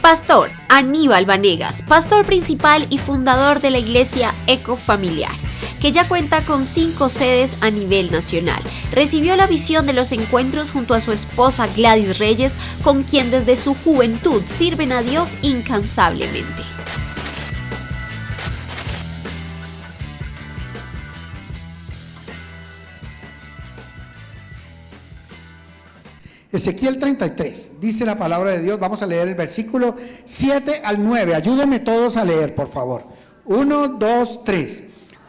Pastor Aníbal Vanegas, pastor principal y fundador de la iglesia Ecofamiliar, que ya cuenta con 5 sedes a nivel nacional. Recibió la visión de los encuentros junto a su esposa Gladys Reyes, con quien desde su juventud sirven a Dios incansablemente. Ezequiel 33, dice la palabra de Dios. Vamos a leer el versículo 7 al 9. Ayúdenme todos a leer, por favor. 1, 2, 3.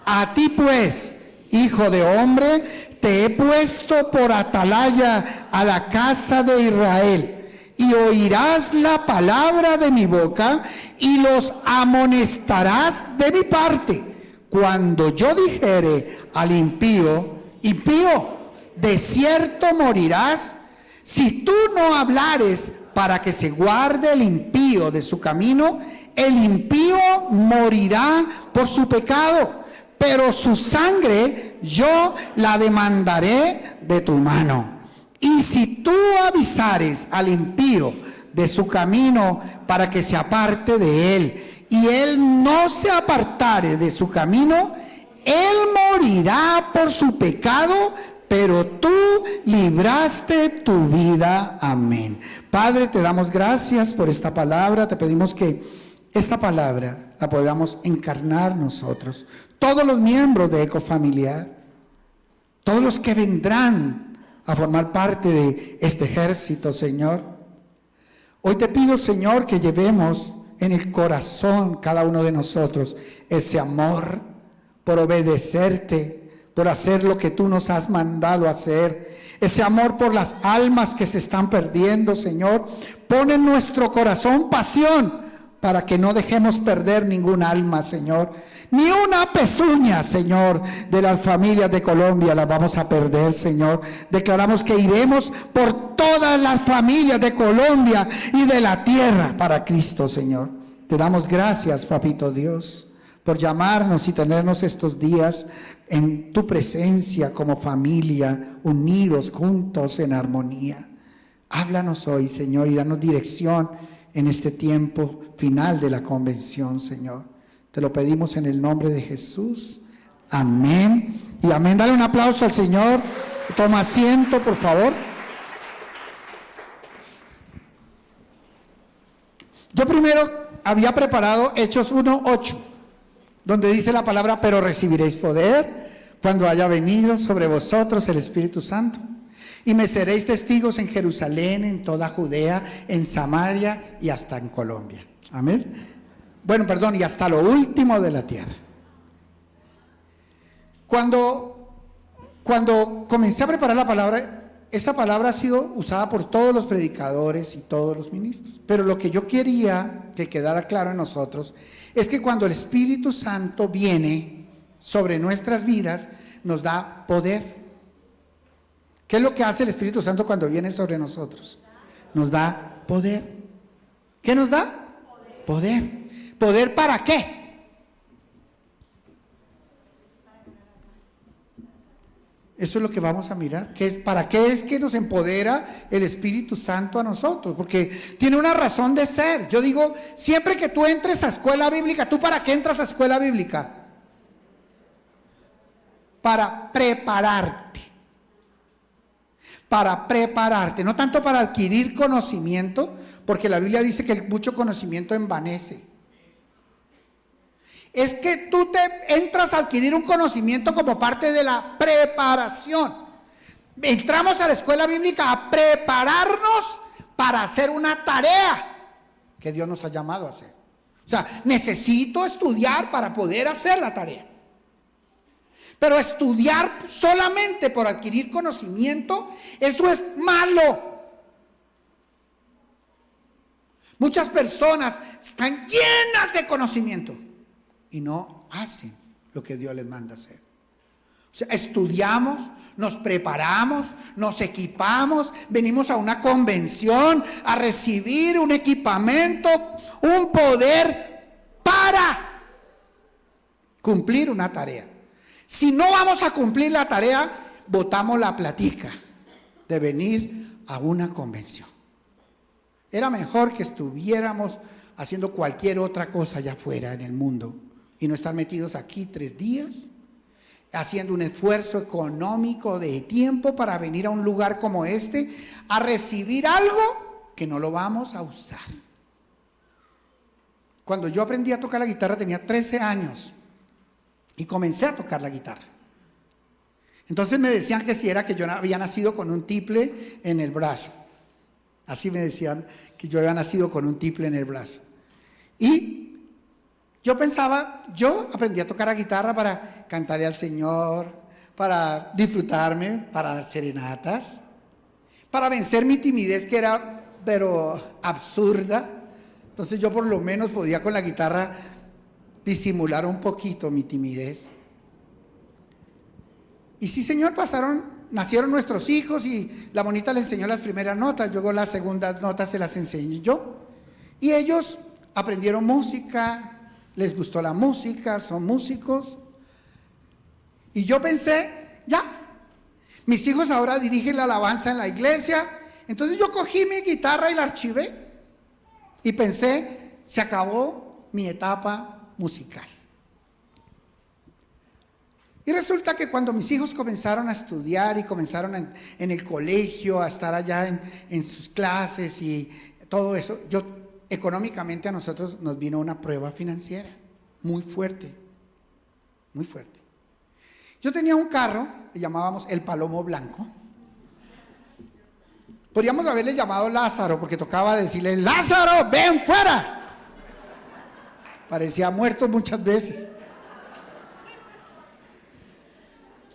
A ti pues, hijo de hombre, te he puesto por atalaya a la casa de Israel, y oirás la palabra de mi boca, y los amonestarás de mi parte. Cuando yo dijere al impío, impío, de cierto morirás, si tú no hablares para que se guarde el impío de su camino, el impío morirá por su pecado, pero su sangre yo la demandaré de tu mano. Y si tú avisares al impío de su camino para que se aparte de él, y él no se apartare de su camino, él morirá por su pecado, pero tú libraste tu vida. Amén. Padre, te damos gracias por esta palabra. Te pedimos que esta palabra la podamos encarnar nosotros, todos los miembros de Ecofamiliar, todos los que vendrán a formar parte de este ejército, Señor. Hoy te pido, Señor, que llevemos en el corazón cada uno de nosotros ese amor por obedecerte, por hacer lo que tú nos has mandado hacer, ese amor por las almas que se están perdiendo, Señor. Pon en nuestro corazón pasión para que no dejemos perder ningún alma, Señor. Ni una pezuña, Señor, de las familias de Colombia las vamos a perder, Señor. Declaramos que iremos por todas las familias de Colombia y de la tierra para Cristo, Señor. Te damos gracias, Papito Dios, por llamarnos y tenernos estos días en tu presencia como familia, unidos, juntos, en armonía. Háblanos hoy, Señor, y danos dirección en este tiempo final de la convención, Señor. Te lo pedimos en el nombre de Jesús. Amén. Y amén. Dale un aplauso al Señor. Toma asiento, por favor. Yo primero había preparado Hechos 1:8. donde dice la palabra: pero recibiréis poder cuando haya venido sobre vosotros el Espíritu Santo, y me seréis testigos en Jerusalén, en toda Judea, en Samaria y hasta en Colombia. Amén. Bueno, perdón, y hasta lo último de la tierra. Cuando comencé a preparar la palabra, esta palabra ha sido usada por todos los predicadores y todos los ministros, pero lo que yo quería que quedara claro en nosotros es que cuando el Espíritu Santo viene sobre nuestras vidas, nos da poder. ¿Qué es lo que hace el Espíritu Santo cuando viene sobre nosotros? Nos da poder. ¿Qué nos da? Poder. ¿Poder para qué? Eso es lo que vamos a mirar. ¿Para qué es que nos empodera el Espíritu Santo a nosotros? Porque tiene una razón de ser. Yo digo, siempre que tú entres a escuela bíblica, ¿tú para qué entras a escuela bíblica? Para prepararte. Para prepararte, no tanto para adquirir conocimiento, porque la Biblia dice que mucho conocimiento envanece. Es que tú te entras a adquirir un conocimiento como parte de la preparación. Entramos a la escuela bíblica a prepararnos para hacer una tarea que Dios nos ha llamado a hacer. O sea, necesito estudiar para poder hacer la tarea. Pero estudiar solamente por adquirir conocimiento, eso es malo. Muchas personas están llenas de conocimiento y no hacen lo que Dios les manda hacer. O sea, estudiamos, nos preparamos, nos equipamos, venimos a una convención a recibir un equipamiento, un poder para cumplir una tarea. Si no vamos a cumplir la tarea, botamos la platica de venir a una convención. Era mejor que estuviéramos haciendo cualquier otra cosa allá afuera en el mundo y no estar metidos aquí 3 días, haciendo un esfuerzo económico de tiempo para venir a un lugar como este a recibir algo que no lo vamos a usar. Cuando yo aprendí a tocar la guitarra tenía 13 años y comencé a tocar la guitarra. Entonces me decían que si era que yo había nacido con un tiple en el brazo. Así me decían que yo había nacido con un tiple en el brazo. Y yo pensaba, yo aprendí a tocar la guitarra para cantarle al Señor, para disfrutarme, para dar serenatas, para vencer mi timidez que era, pero absurda. Entonces yo por lo menos podía con la guitarra disimular un poquito mi timidez. Y sí, Señor, nacieron nuestros hijos y la bonita le enseñó las primeras notas, luego las segundas notas se las enseñé yo. Y ellos aprendieron música, les gustó la música, son músicos. Y yo pensé, ya, mis hijos ahora dirigen la alabanza en la iglesia. Entonces yo cogí mi guitarra y la archivé y pensé, se acabó mi etapa musical. Y resulta que cuando mis hijos comenzaron a estudiar y comenzaron en el colegio, a estar allá en sus clases y todo eso, económicamente a nosotros nos vino una prueba financiera muy fuerte, muy fuerte. Yo tenía un carro que llamábamos el Palomo Blanco. Podríamos haberle llamado Lázaro porque tocaba decirle, Lázaro, ven fuera. Parecía muerto muchas veces.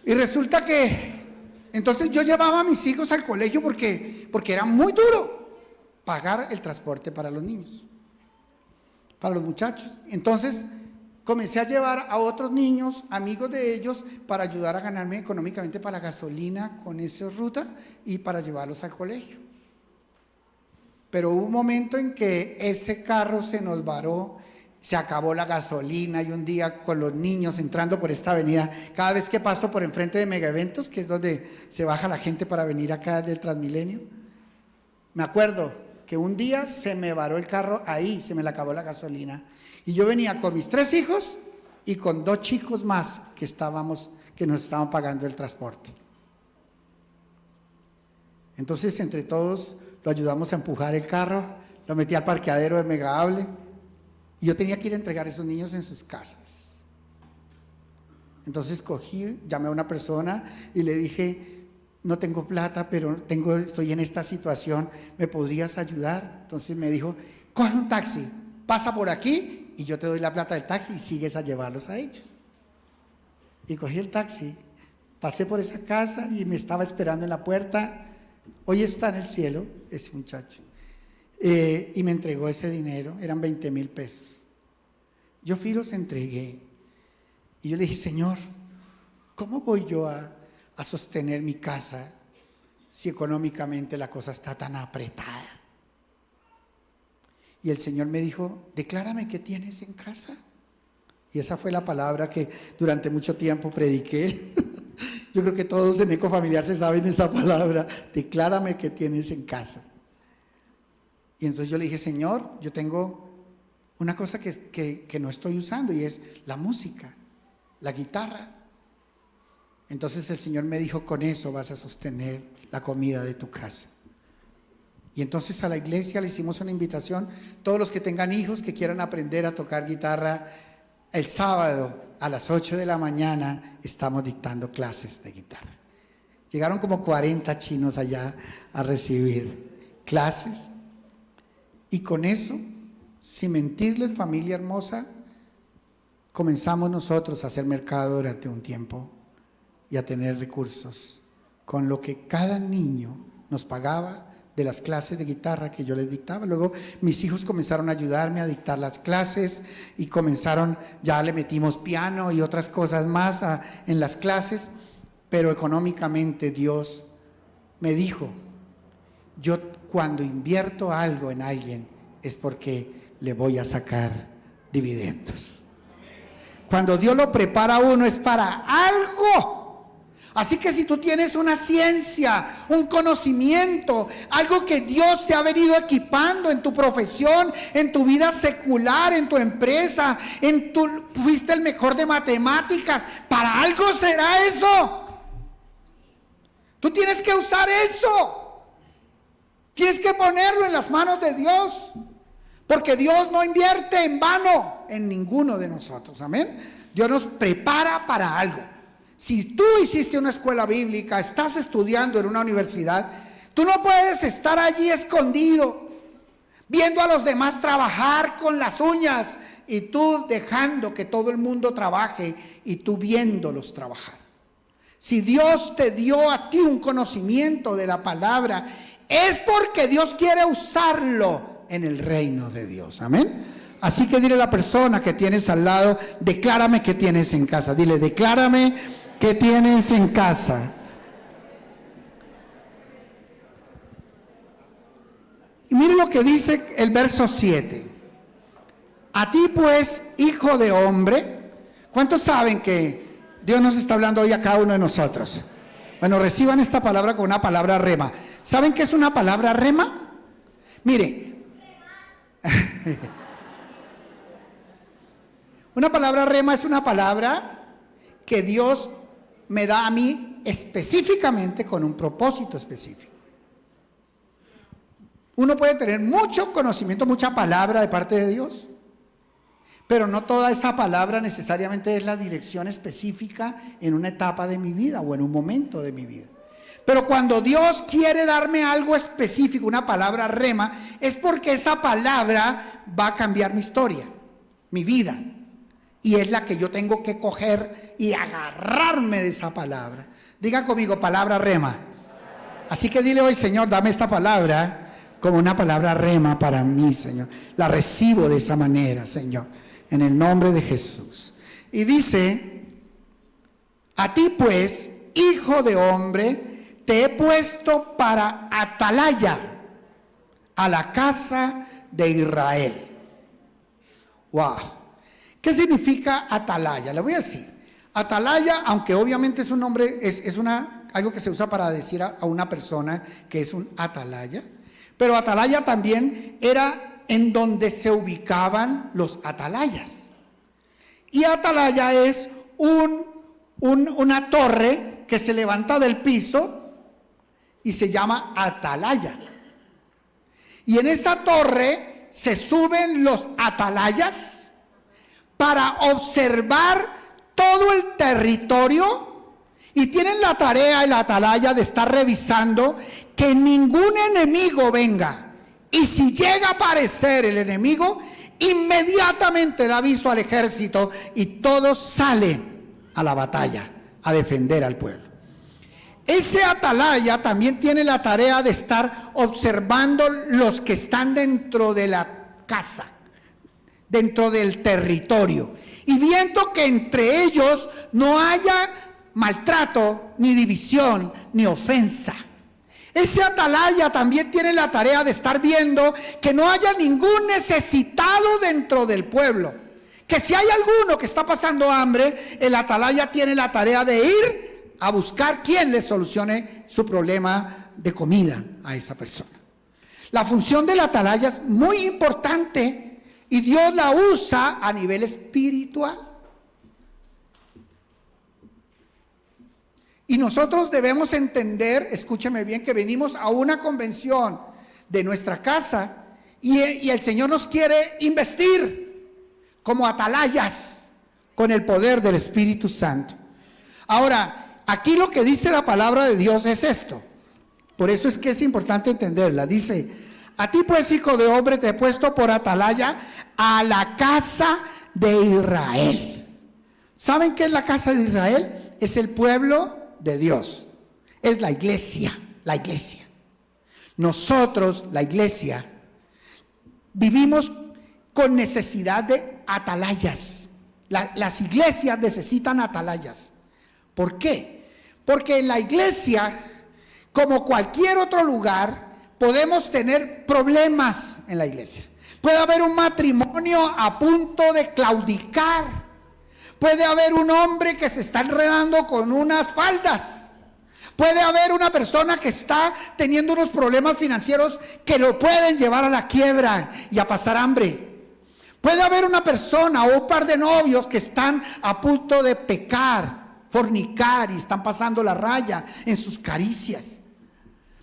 Y resulta que, entonces yo llevaba a mis hijos al colegio porque era muy duro pagar el transporte para los niños, para los muchachos. Entonces comencé a llevar a otros niños, amigos de ellos, para ayudar a ganarme económicamente para la gasolina con esa ruta y para llevarlos al colegio. Pero hubo un momento en que ese carro se nos varó, se acabó la gasolina y un día con los niños entrando por esta avenida, cada vez que paso por enfrente de Mega Eventos, que es donde se baja la gente para venir acá del Transmilenio, me acuerdo que un día se me varó el carro ahí, se me le acabó la gasolina y yo venía con mis 3 hijos y con 2 chicos más que nos estaban pagando el transporte. Entonces entre todos lo ayudamos a empujar el carro, lo metí al parqueadero de Megable. Y yo tenía que ir a entregar a esos niños en sus casas. Entonces llamé a una persona y le dije, no tengo plata, pero estoy en esta situación, ¿me podrías ayudar? Entonces me dijo, coge un taxi, pasa por aquí y yo te doy la plata del taxi y sigues a llevarlos a ellos. Y cogí el taxi, pasé por esa casa y me estaba esperando en la puerta. Hoy está en el cielo ese muchacho. Y me entregó ese dinero, eran 20,000 pesos. Yo fui y los entregué. Y yo le dije, Señor, ¿cómo voy yo a sostener mi casa si económicamente la cosa está tan apretada? Y el Señor me dijo, declárame qué tienes en casa. Y esa fue la palabra que durante mucho tiempo prediqué. Yo creo que todos en Ecofamiliar se saben esa palabra, declárame qué tienes en casa. Y entonces yo le dije, Señor, yo tengo una cosa que no estoy usando y es la música, la guitarra. Entonces el Señor me dijo, con eso vas a sostener la comida de tu casa. Y entonces a la iglesia le hicimos una invitación, todos los que tengan hijos que quieran aprender a tocar guitarra, el sábado a las 8 de la mañana estamos dictando clases de guitarra. Llegaron como 40 chinos allá a recibir clases. Y con eso, sin mentirles, familia hermosa, comenzamos nosotros a hacer mercado durante un tiempo y a tener recursos con lo que cada niño nos pagaba de las clases de guitarra que yo les dictaba. Luego mis hijos comenzaron a ayudarme a dictar las clases y ya le metimos piano y otras cosas más en las clases, pero económicamente Dios me dijo, yo cuando invierto algo en alguien es porque le voy a sacar dividendos. Cuando Dios lo prepara a uno es para algo. Así que si tú tienes una ciencia, un conocimiento, algo que Dios te ha venido equipando en tu profesión, en tu vida secular, en tu empresa, fuiste el mejor de matemáticas, para algo será eso. Tú tienes que usar eso. Tienes que ponerlo en las manos de Dios. Porque Dios no invierte en vano en ninguno de nosotros. Amén. Dios nos prepara para algo. Si tú hiciste una escuela bíblica, estás estudiando en una universidad, tú no puedes estar allí escondido, viendo a los demás trabajar con las uñas y tú dejando que todo el mundo trabaje y tú viéndolos trabajar. Si Dios te dio a ti un conocimiento de la palabra, es porque Dios quiere usarlo en el reino de Dios. Amén. Así que dile a la persona que tienes al lado, declárame qué tienes en casa. Dile, declárame qué tienes en casa. Y mire lo que dice el verso 7. A ti pues, hijo de hombre. ¿Cuántos saben que Dios nos está hablando hoy a cada uno de nosotros? Bueno, reciban esta palabra con una palabra rema. ¿Saben qué es una palabra rema? Mire. Una palabra rema es una palabra que Dios me da a mí específicamente con un propósito específico. Uno puede tener mucho conocimiento, mucha palabra de parte de Dios, pero no toda esa palabra necesariamente es la dirección específica en una etapa de mi vida o en un momento de mi vida. Pero cuando Dios quiere darme algo específico, una palabra rema, es porque esa palabra va a cambiar mi historia, mi vida. Y es la que yo tengo que coger y agarrarme de esa palabra. Diga conmigo, palabra rema. Así que dile hoy, Señor, dame esta palabra como una palabra rema para mí, Señor. La recibo de esa manera, Señor, en el nombre de Jesús. Y dice, a ti pues, hijo de hombre, te he puesto para atalaya a la casa de Israel. Wow. ¿Qué significa atalaya? Le voy a decir. Atalaya, aunque obviamente es un nombre, algo que se usa para decir a una persona que es un atalaya, pero atalaya también era en donde se ubicaban los atalayas. Y atalaya es una torre que se levanta del piso y se llama atalaya. Y en esa torre se suben los atalayas para observar todo el territorio y tienen la tarea y la atalaya de estar revisando que ningún enemigo venga. Y si llega a aparecer el enemigo, inmediatamente da aviso al ejército y todos salen a la batalla a defender al pueblo. Ese atalaya también tiene la tarea de estar observando los que están dentro de la casa, dentro del territorio, y viendo que entre ellos no haya maltrato, ni división, ni ofensa. Ese atalaya también tiene la tarea de estar viendo que no haya ningún necesitado dentro del pueblo. Que si hay alguno que está pasando hambre, el atalaya tiene la tarea de ir a buscar quien le solucione su problema de comida a esa persona. La función del atalaya es muy importante y Dios la usa a nivel espiritual. Y nosotros debemos entender, escúcheme bien, que venimos a una convención de nuestra casa y el Señor nos quiere investir como atalayas con el poder del Espíritu Santo. Ahora, aquí lo que dice la palabra de Dios es esto. Por eso es que es importante entenderla. Dice, a ti pues, hijo de hombre, te he puesto por atalaya a la casa de Israel. ¿Saben qué es la casa de Israel? Es el pueblo de Dios. Es la iglesia, la iglesia. Nosotros, la iglesia, vivimos con necesidad de atalayas. Las iglesias necesitan atalayas. ¿Por qué? Porque en la iglesia, como cualquier otro lugar, podemos tener problemas en la iglesia. Puede haber un matrimonio a punto de claudicar. Puede haber un hombre que se está enredando con unas faldas. Puede haber una persona que está teniendo unos problemas financieros que lo pueden llevar a la quiebra y a pasar hambre. Puede haber una persona o un par de novios que están a punto de pecar, fornicar y están pasando la raya en sus caricias.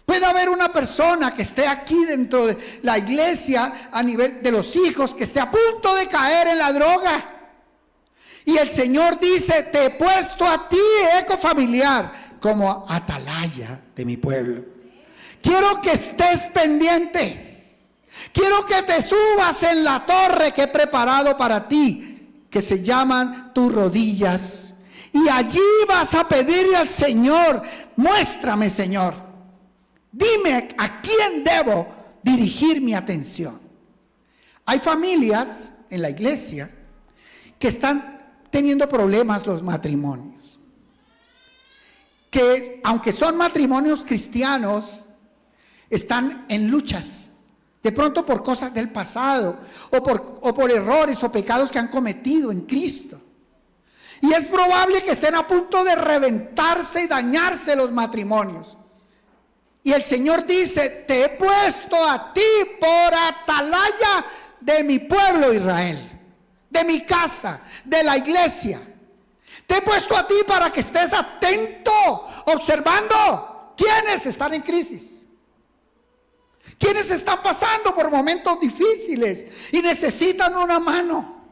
Puede haber una persona que esté aquí dentro de la iglesia a nivel de los hijos que esté a punto de caer en la droga. Y el Señor dice: te he puesto a ti, eco familiar, como atalaya de mi pueblo. Quiero que estés pendiente. Quiero que te subas en la torre que he preparado para ti, que se llaman tus rodillas. Y allí vas a pedirle al Señor: muéstrame, Señor. Dime a quién debo dirigir mi atención. Hay familias en la iglesia que están teniendo problemas los matrimonios, que aunque son matrimonios cristianos, están en luchas, de pronto por cosas del pasado, o por errores o pecados que han cometido en Cristo. Y es probable que estén a punto de reventarse y dañarse los matrimonios. Y el Señor dice: te he puesto a ti por atalaya de mi pueblo Israel, de mi casa, de la iglesia. Te he puesto a ti para que estés atento, observando quiénes están en crisis, quiénes están pasando por momentos difíciles y necesitan una mano,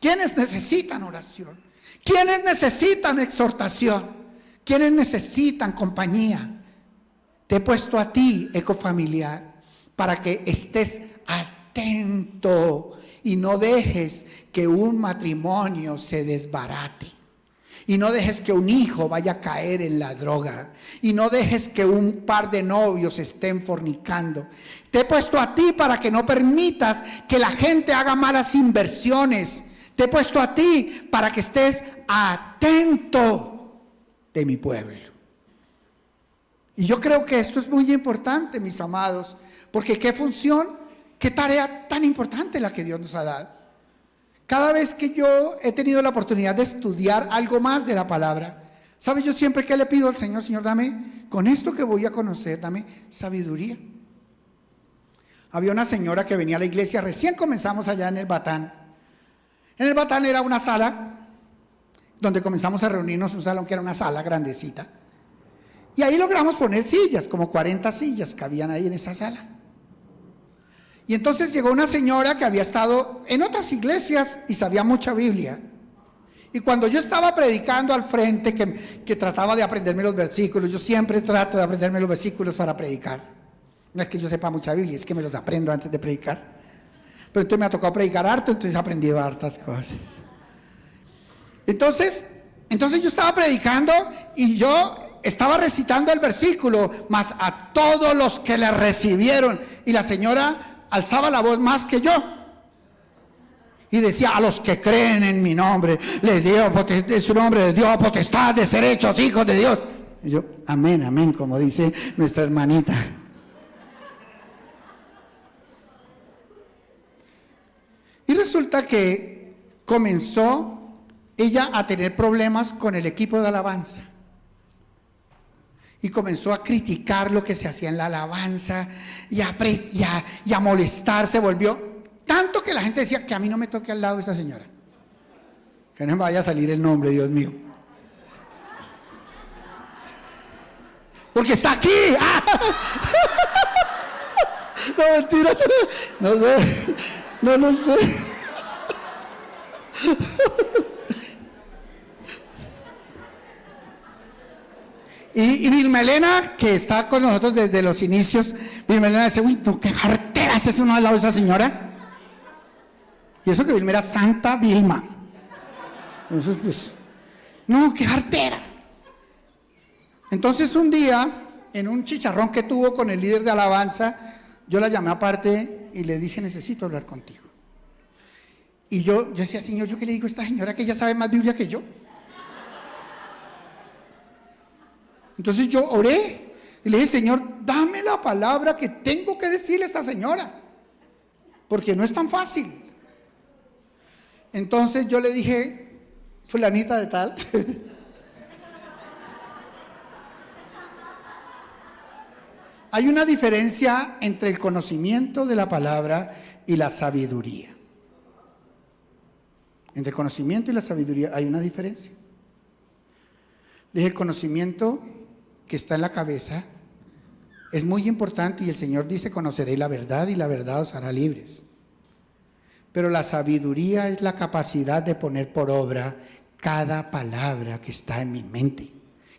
quiénes necesitan oración, quiénes necesitan exhortación, quiénes necesitan compañía. Te he puesto a ti, eco familiar, para que estés atento y no dejes que un matrimonio se desbarate. Y no dejes que un hijo vaya a caer en la droga. Y no dejes que un par de novios estén fornicando. Te he puesto a ti para que no permitas que la gente haga malas inversiones. Te he puesto a ti para que estés atento de mi pueblo. Y yo creo que esto es muy importante, mis amados, porque qué función, qué tarea tan importante la que Dios nos ha dado. Cada vez que yo he tenido la oportunidad de estudiar algo más de la palabra, ¿sabe? Yo siempre que le pido al Señor: Señor, dame, con esto que voy a conocer, dame sabiduría. Había una señora que venía a la iglesia, recién comenzamos allá en el Batán. En el Batán era una sala donde comenzamos a reunirnos, un salón que era una sala grandecita. Y ahí logramos poner sillas, como 40 sillas que habían ahí en esa sala. Y entonces llegó una señora que había estado en otras iglesias y sabía mucha Biblia. Y cuando yo estaba predicando al frente, que trataba de aprenderme los versículos, yo siempre trato de aprenderme los versículos para predicar. No es que yo sepa mucha Biblia, es que me los aprendo antes de predicar. Pero entonces me ha tocado predicar harto, entonces he aprendido hartas cosas. Entonces yo estaba predicando y yo estaba recitando el versículo: mas a todos los que le recibieron. Y la señora alzaba la voz más que yo y decía: a los que creen en mi nombre, les dio en su nombre les dio potestad de ser hechos hijos de Dios. Y yo: amén, amén, como dice nuestra hermanita. Y resulta que comenzó ella a tener problemas con el equipo de alabanza. Y comenzó a criticar lo que se hacía en la alabanza y a molestarse. Volvió tanto que la gente decía: que a mí no me toque al lado de esa señora, que no me vaya a salir el nombre, Dios mío, porque está aquí. No, mentira, no sé, no sé. Y Vilmelena, que está con nosotros desde los inicios, Vilmelena dice: uy, no, qué jartera es uno al lado de esa señora. Y eso que Vilma era Santa Vilma. Entonces, pues, no, qué jartera. Entonces un día, en un chicharrón que tuvo con el líder de alabanza, yo la llamé aparte y le dije: necesito hablar contigo. Y yo decía: Señor, ¿yo qué le digo a esta señora que ella sabe más Biblia que yo? Entonces yo oré y le dije: Señor, dame la palabra que tengo que decirle a esta señora, porque no es tan fácil. Entonces yo le dije: fulanita de tal, hay una diferencia entre el conocimiento de la palabra y la sabiduría. Entre el conocimiento y la sabiduría hay una diferencia. Le dije, el conocimiento que está en la cabeza es muy importante y el Señor dice: conoceréis la verdad y la verdad os hará libres. Pero la sabiduría es la capacidad de poner por obra cada palabra que está en mi mente,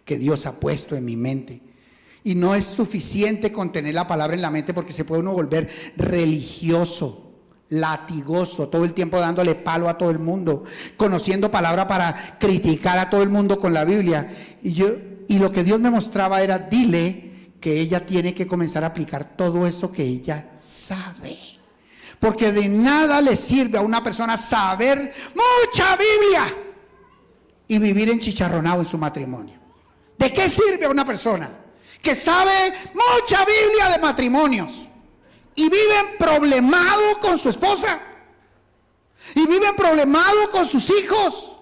que Dios ha puesto en mi mente. Y no es suficiente con tener la palabra en la mente, porque se puede uno volver religioso, latigoso, todo el tiempo dándole palo a todo el mundo, conociendo palabra para criticar a todo el mundo con la Biblia. Y lo que Dios me mostraba era: dile que ella tiene que comenzar a aplicar todo eso que ella sabe. Porque de nada le sirve a una persona saber mucha Biblia y vivir enchicharronado en su matrimonio. ¿De qué sirve a una persona que sabe mucha Biblia de matrimonios y vive problemado con su esposa y vive problemado con sus hijos?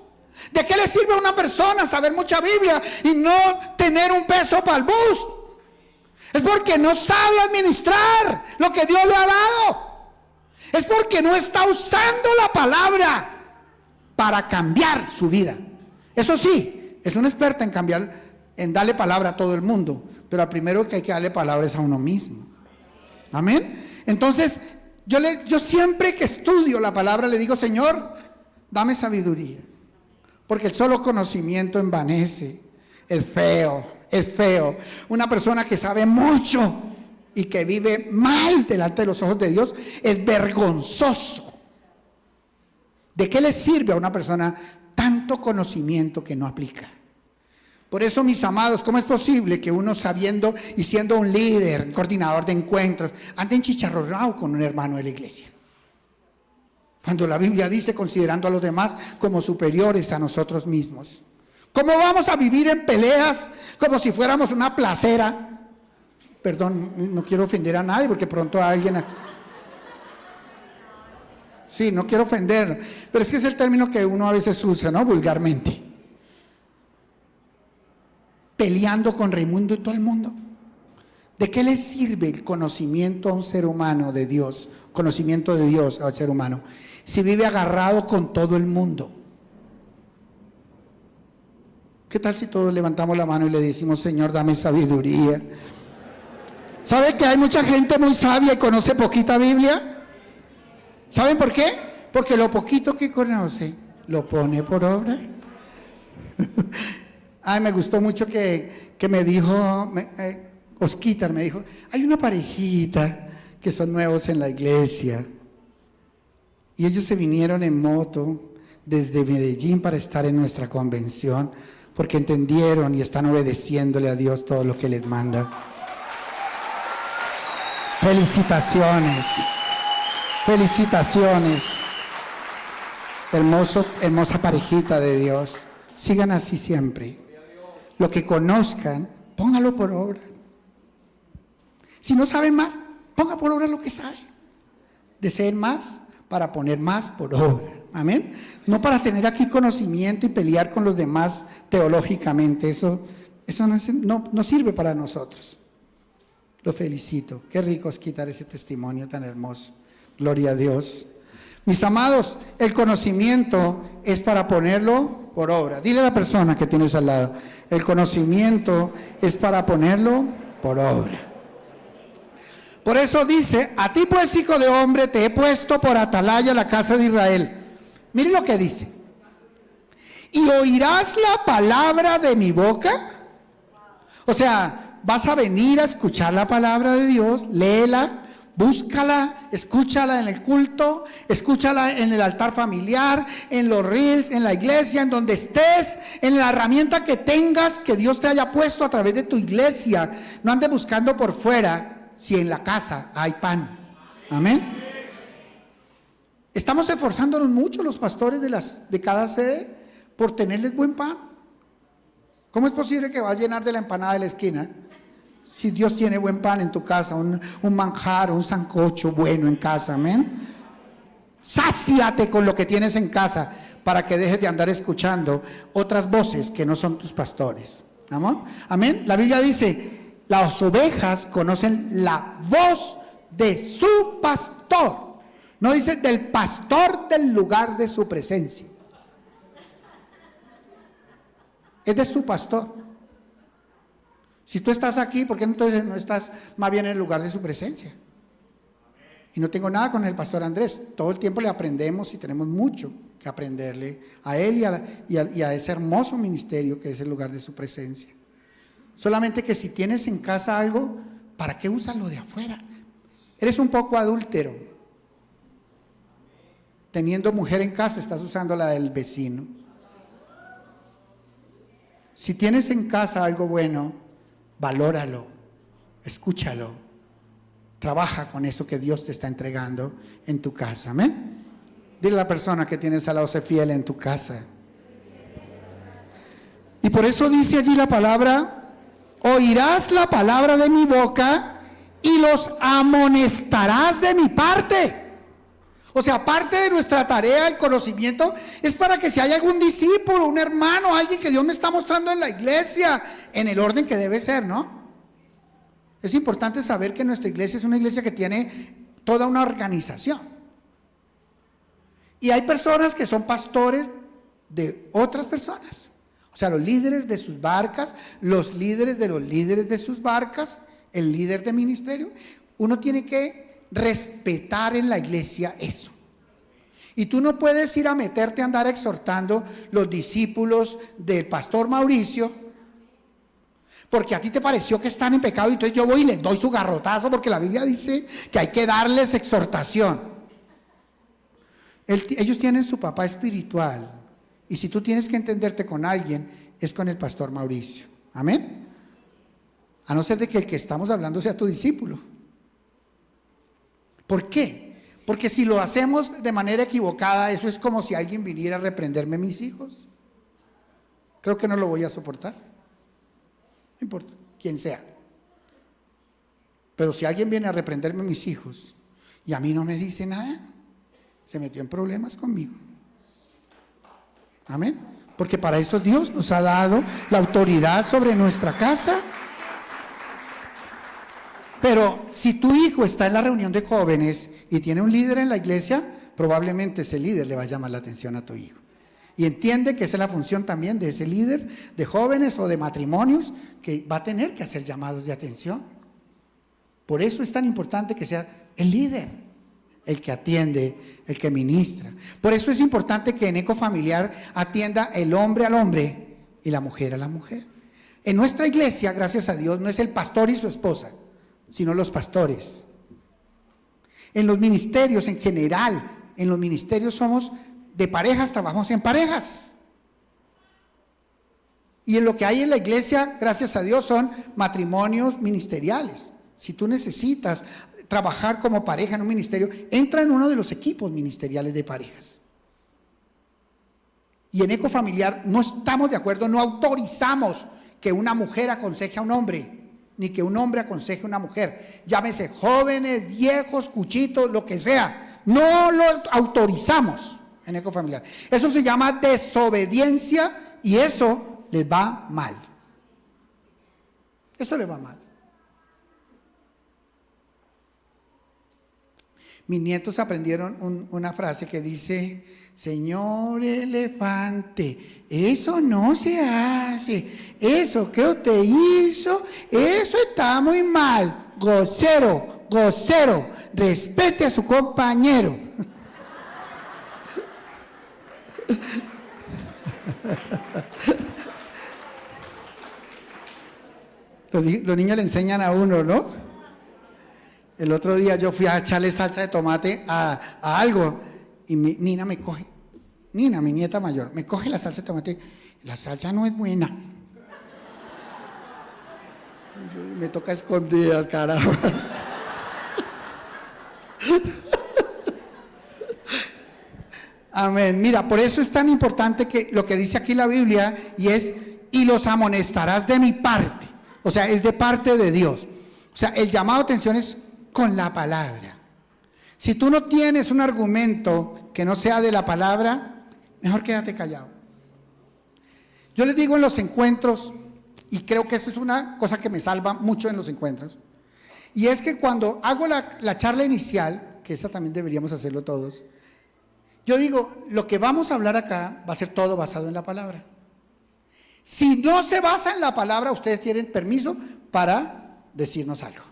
¿De qué le sirve a una persona saber mucha Biblia y no tener un peso para el bus? Es porque no sabe administrar lo que Dios le ha dado. Es porque no está usando la palabra para cambiar su vida. Eso sí, es una experta en cambiar, en darle palabra a todo el mundo, pero al primero que hay que darle palabra es a uno mismo. Amén. Entonces, yo siempre que estudio la palabra le digo: Señor, dame sabiduría, porque el solo conocimiento envanece. Es feo. Una persona que sabe mucho y que vive mal delante de los ojos de Dios es vergonzoso. ¿De qué le sirve a una persona tanto conocimiento que no aplica? Por eso, mis amados, ¿cómo es posible que uno, sabiendo y siendo un líder, un coordinador de encuentros, ande enchicharronado con un hermano de la iglesia? Cuando la Biblia dice: considerando a los demás como superiores a nosotros mismos. ¿Cómo vamos a vivir en peleas como si fuéramos una placera? Perdón, no quiero ofender a nadie, porque pronto a alguien... Sí, no quiero ofender, pero es que es el término que uno a veces usa, ¿no? Vulgarmente. Peleando con Raimundo y todo el mundo. ¿De qué le sirve el conocimiento a un ser humano de Dios, conocimiento de Dios al ser humano, si vive agarrado con todo el mundo? ¿Qué tal si todos levantamos la mano y le decimos: Señor, dame sabiduría? ¿Sabe que hay mucha gente muy sabia y conoce poquita Biblia? ¿Saben por qué? Porque lo poquito que conoce lo pone por obra. Ay, me gustó mucho que me dijo Osquitar, me dijo: hay una parejita que son nuevos en la iglesia y ellos se vinieron en moto desde Medellín para estar en nuestra convención, porque entendieron y están obedeciéndole a Dios todo lo que les manda. Felicitaciones, felicitaciones. Hermosa parejita de Dios. Sigan así siempre. Lo que conozcan, póngalo por obra. Si no saben más, ponga por obra lo que saben. Deseen más para poner más por obra. Amén. No para tener aquí conocimiento y pelear con los demás teológicamente. Eso no sirve para nosotros. Lo felicito. Qué rico es quitar ese testimonio tan hermoso. Gloria a Dios. Mis amados, el conocimiento es para ponerlo por obra. Dile a la persona que tienes al lado: el conocimiento es para ponerlo por obra. Por eso dice: a ti pues, hijo de hombre, te he puesto por atalaya la casa de Israel. Miren lo que dice: y oirás la palabra de mi boca. O sea, vas a venir a escuchar la palabra de Dios, léela, búscala, escúchala en el culto, escúchala en el altar familiar, en los reels, en la iglesia, en donde estés, en la herramienta que tengas que Dios te haya puesto a través de tu iglesia. No andes buscando por fuera si en la casa hay pan. Amén. Estamos esforzándonos mucho los pastores de cada sede por tenerles buen pan. ¿Cómo es posible que vas a llenar de la empanada de la esquina si Dios tiene buen pan en tu casa, un manjar, un sancocho bueno en casa? Amén. Sáciate con lo que tienes en casa para que dejes de andar escuchando otras voces que no son tus pastores. Amén. La Biblia dice: Las ovejas conocen la voz de su pastor. No dice del pastor del lugar de su presencia. Es de su pastor. Si tú estás aquí, ¿por qué entonces no estás más bien en el lugar de su presencia? Y no tengo nada con el pastor Andrés. Todo el tiempo le aprendemos y tenemos mucho que aprenderle a él y a ese hermoso ministerio que es el lugar de su presencia. Solamente que si tienes en casa algo, ¿para qué usas lo de afuera? Eres un poco adúltero. Teniendo mujer en casa, estás usando la del vecino. Si tienes en casa algo bueno, valóralo, escúchalo, trabaja con eso que Dios te está entregando en tu casa. Amén. Dile a la persona que tienes al lado, sé fiel en tu casa. Y por eso dice allí la palabra: oirás la palabra de mi boca y los amonestarás de mi parte. O sea, parte de nuestra tarea, el conocimiento, es para que si hay algún discípulo, un hermano, alguien que Dios me está mostrando en la iglesia, en el orden que debe ser, ¿no? Es importante saber que nuestra iglesia es una iglesia que tiene toda una organización. Y hay personas que son pastores de otras personas. O sea, los líderes de sus barcas, los líderes de sus barcas, el líder de ministerio. Uno tiene que respetar en la iglesia eso. Y tú no puedes ir a meterte a andar exhortando los discípulos del pastor Mauricio, porque a ti te pareció que están en pecado y entonces yo voy y les doy su garrotazo, porque la Biblia dice que hay que darles exhortación. Ellos tienen su papá espiritual, y si tú tienes que entenderte con alguien, es con el pastor Mauricio. Amén. A no ser de que el que estamos hablando sea tu discípulo. ¿Por qué? Porque si lo hacemos de manera equivocada, eso es como si alguien viniera a reprenderme mis hijos. Creo que no lo voy a soportar. No importa, quien sea. Pero si alguien viene a reprenderme mis hijos y a mí no me dice nada, se metió en problemas conmigo. Amén. Porque para eso Dios nos ha dado la autoridad sobre nuestra casa. Pero si tu hijo está en la reunión de jóvenes y tiene un líder en la iglesia, probablemente ese líder le va a llamar la atención a tu hijo. Y entiende que esa es la función también de ese líder de jóvenes o de matrimonios, que va a tener que hacer llamados de atención. Por eso es tan importante que sea el líder el que atiende, el que ministra. Por eso es importante que en Ecofamiliar atienda el hombre al hombre y la mujer a la mujer. En nuestra iglesia, gracias a Dios, no es el pastor y su esposa, sino los pastores. En los ministerios en general, en los ministerios somos de parejas, trabajamos en parejas. Y en lo que hay en la iglesia, gracias a Dios, son matrimonios ministeriales. Si tú necesitas trabajar como pareja en un ministerio, entra en uno de los equipos ministeriales de parejas. Y en Ecofamiliar no estamos de acuerdo, no autorizamos que una mujer aconseje a un hombre, ni que un hombre aconseje a una mujer. Llámese jóvenes, viejos, cuchitos, lo que sea. No lo autorizamos en Ecofamiliar. Eso se llama desobediencia y eso les va mal. Eso les va mal. Mis nietos aprendieron una frase que dice: señor elefante, eso no se hace, eso que usted hizo, eso está muy mal, grosero, grosero, respete a su compañero. Los niños le enseñan a uno, ¿no? El otro día yo fui a echarle salsa de tomate a algo y Nina me coge, Nina, mi nieta mayor, me coge la salsa de tomate. La salsa no es buena. Me toca escondidas, carajo. Amén. Mira, por eso es tan importante que lo que dice aquí la Biblia, y es: y los amonestarás de mi parte. O sea, es de parte de Dios. O sea, el llamado a atención es con la palabra. Si tú no tienes un argumento que no sea de la palabra, mejor quédate callado. Yo les digo en los encuentros, y creo que esto es una cosa que me salva mucho en los encuentros, y es que cuando hago la charla inicial, que esa también deberíamos hacerlo todos, yo digo, lo que vamos a hablar acá va a ser todo basado en la palabra. Si no se basa en la palabra, ustedes tienen permiso para decirnos algo.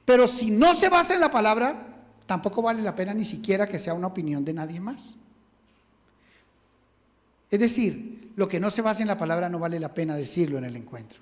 Pero si no se basa en la palabra, tampoco vale la pena ni siquiera que sea una opinión de nadie más. Es decir, lo que no se basa en la palabra no vale la pena decirlo en el encuentro.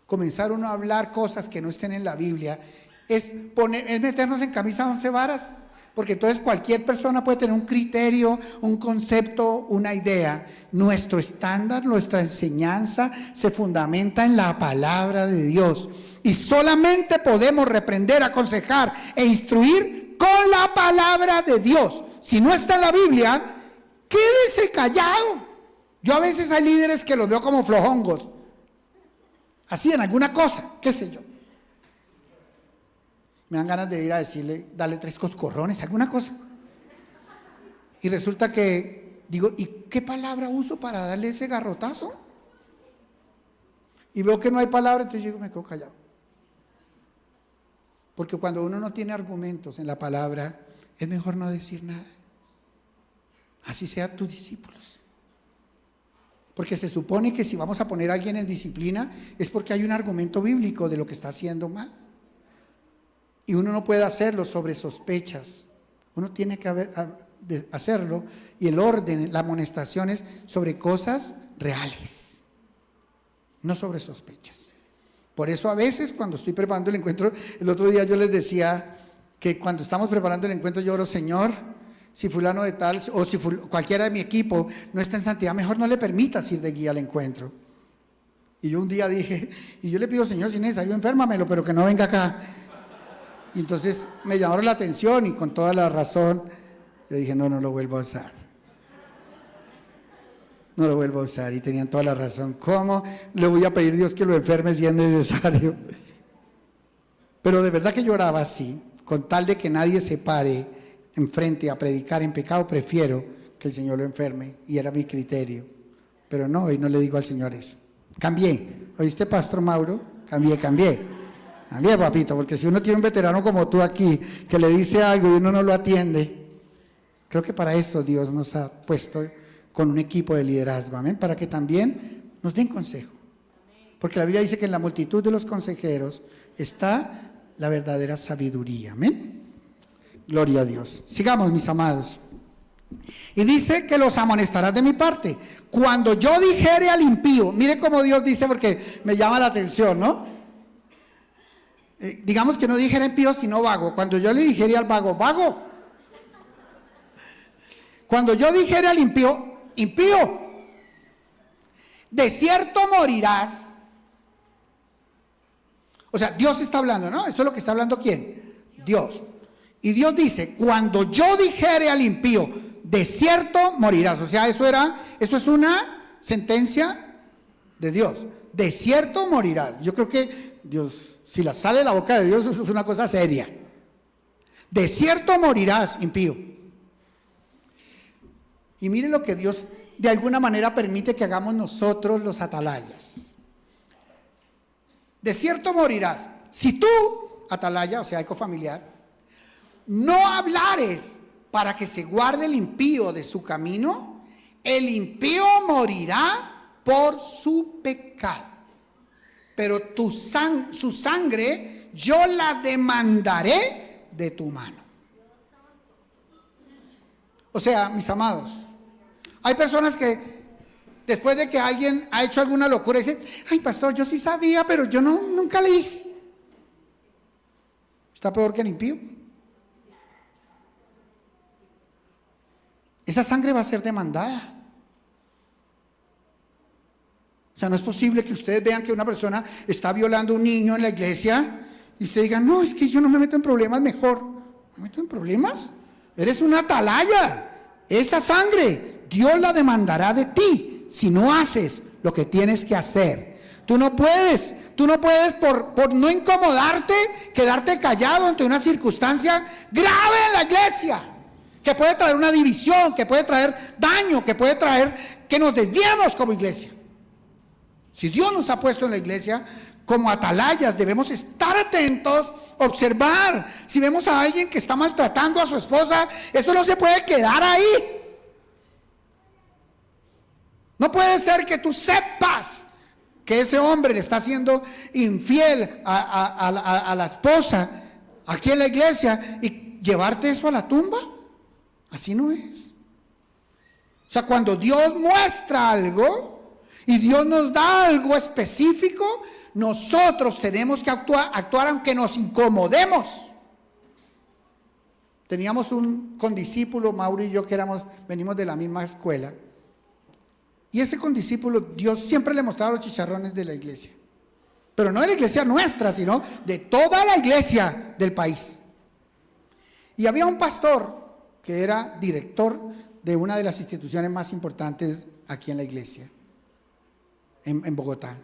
Comenzar uno a hablar cosas que no estén en la Biblia es meternos en camisa de 11 varas, porque entonces cualquier persona puede tener un criterio, un concepto, una idea. Nuestro estándar, nuestra enseñanza se fundamenta en la palabra de Dios, y solamente podemos reprender, aconsejar e instruir con la palabra de Dios. Si no está en la Biblia, quédese callado. Yo a veces hay líderes que los veo como flojongos, así en alguna cosa, qué sé yo. Me dan ganas de ir a decirle, darle 3 coscorrones, alguna cosa. Y resulta que digo, ¿y qué palabra uso para darle ese garrotazo? Y veo que no hay palabra, entonces yo me quedo callado. Porque cuando uno no tiene argumentos en la palabra, es mejor no decir nada. Así sea tus discípulos. Porque se supone que si vamos a poner a alguien en disciplina, es porque hay un argumento bíblico de lo que está haciendo mal. Y uno no puede hacerlo sobre sospechas. Uno tiene que hacerlo, y el orden, la amonestación es sobre cosas reales, no sobre sospechas. Por eso a veces cuando estoy preparando el encuentro, el otro día yo les decía que cuando estamos preparando el encuentro yo oro, Señor, si fulano de tal o si cualquiera de mi equipo no está en santidad, mejor no le permitas ir de guía al encuentro. Y yo un día dije, y yo le pido, Señor, si es necesario, enférmamelo, pero que no venga acá. Y entonces me llamaron la atención, y con toda la razón yo dije, no lo vuelvo a usar. No lo vuelvo a usar. Y tenían toda la razón. ¿Cómo le voy a pedir a Dios que lo enferme si es necesario? Pero de verdad que yo oraba así, con tal de que nadie se pare enfrente a predicar en pecado, prefiero que el Señor lo enferme, y era mi criterio. Pero no, hoy no le digo al Señor eso. Cambié. ¿Oíste, Pastor Mauro? Cambié, papito, porque si uno tiene un veterano como tú aquí, que le dice algo y uno no lo atiende, creo que para eso Dios nos ha puesto con un equipo de liderazgo, amén, para que también nos den consejo. Porque la Biblia dice que en la multitud de los consejeros está la verdadera sabiduría, amén. Gloria a Dios. Sigamos, mis amados. Y dice que los amonestarás de mi parte. Cuando yo dijere al impío, mire cómo Dios dice, porque me llama la atención, ¿no? Digamos que no dijera impío sino vago. Cuando yo le dijere al vago, vago. Cuando yo dijere al impío, impío, de cierto morirás. O sea, Dios está hablando, ¿no? Eso es lo que está hablando ¿quién? Dios. Y Dios dice, cuando yo dijere al impío, de cierto morirás. O sea, eso es una sentencia de Dios. De cierto morirás. Yo creo que Dios, si la sale de la boca de Dios, es una cosa seria. De cierto morirás, impío. Y miren lo que Dios de alguna manera permite que hagamos nosotros los atalayas. De cierto morirás. Si tú, atalaya, o sea, ecofamiliar, no hablares para que se guarde el impío de su camino, el impío morirá por su pecado. Pero su sangre yo la demandaré de tu mano. O sea, mis amados, hay personas que después de que alguien ha hecho alguna locura dicen, ay pastor, yo sí sabía, pero yo nunca le dije. Está peor que el impío. Esa sangre va a ser demandada. O sea, no es posible que ustedes vean que una persona está violando a un niño en la iglesia y usted diga, no, es que yo no me meto en problemas, mejor. ¿Me meto en problemas? Eres una atalaya. Esa sangre Dios la demandará de ti si no haces lo que tienes que hacer. Tú no puedes por no incomodarte, quedarte callado ante una circunstancia grave en la iglesia, que puede traer una división, que puede traer daño, que puede traer que nos desviemos como iglesia. Si Dios nos ha puesto en la iglesia como atalayas, debemos estar atentos, observar. Si vemos a alguien que está maltratando a su esposa, eso no se puede quedar ahí. No puede ser que tú sepas que ese hombre le está siendo infiel a la esposa aquí en la iglesia y llevarte eso a la tumba. Así no es. O sea, cuando Dios muestra algo y Dios nos da algo específico, nosotros tenemos que actuar aunque nos incomodemos. Teníamos un condiscípulo, Mauro y yo, que venimos de la misma escuela. Y ese condiscípulo, Dios siempre le mostraba los chicharrones de la iglesia. Pero no de la iglesia nuestra, sino de toda la iglesia del país. Y había un pastor que era director de una de las instituciones más importantes aquí en la iglesia, en Bogotá.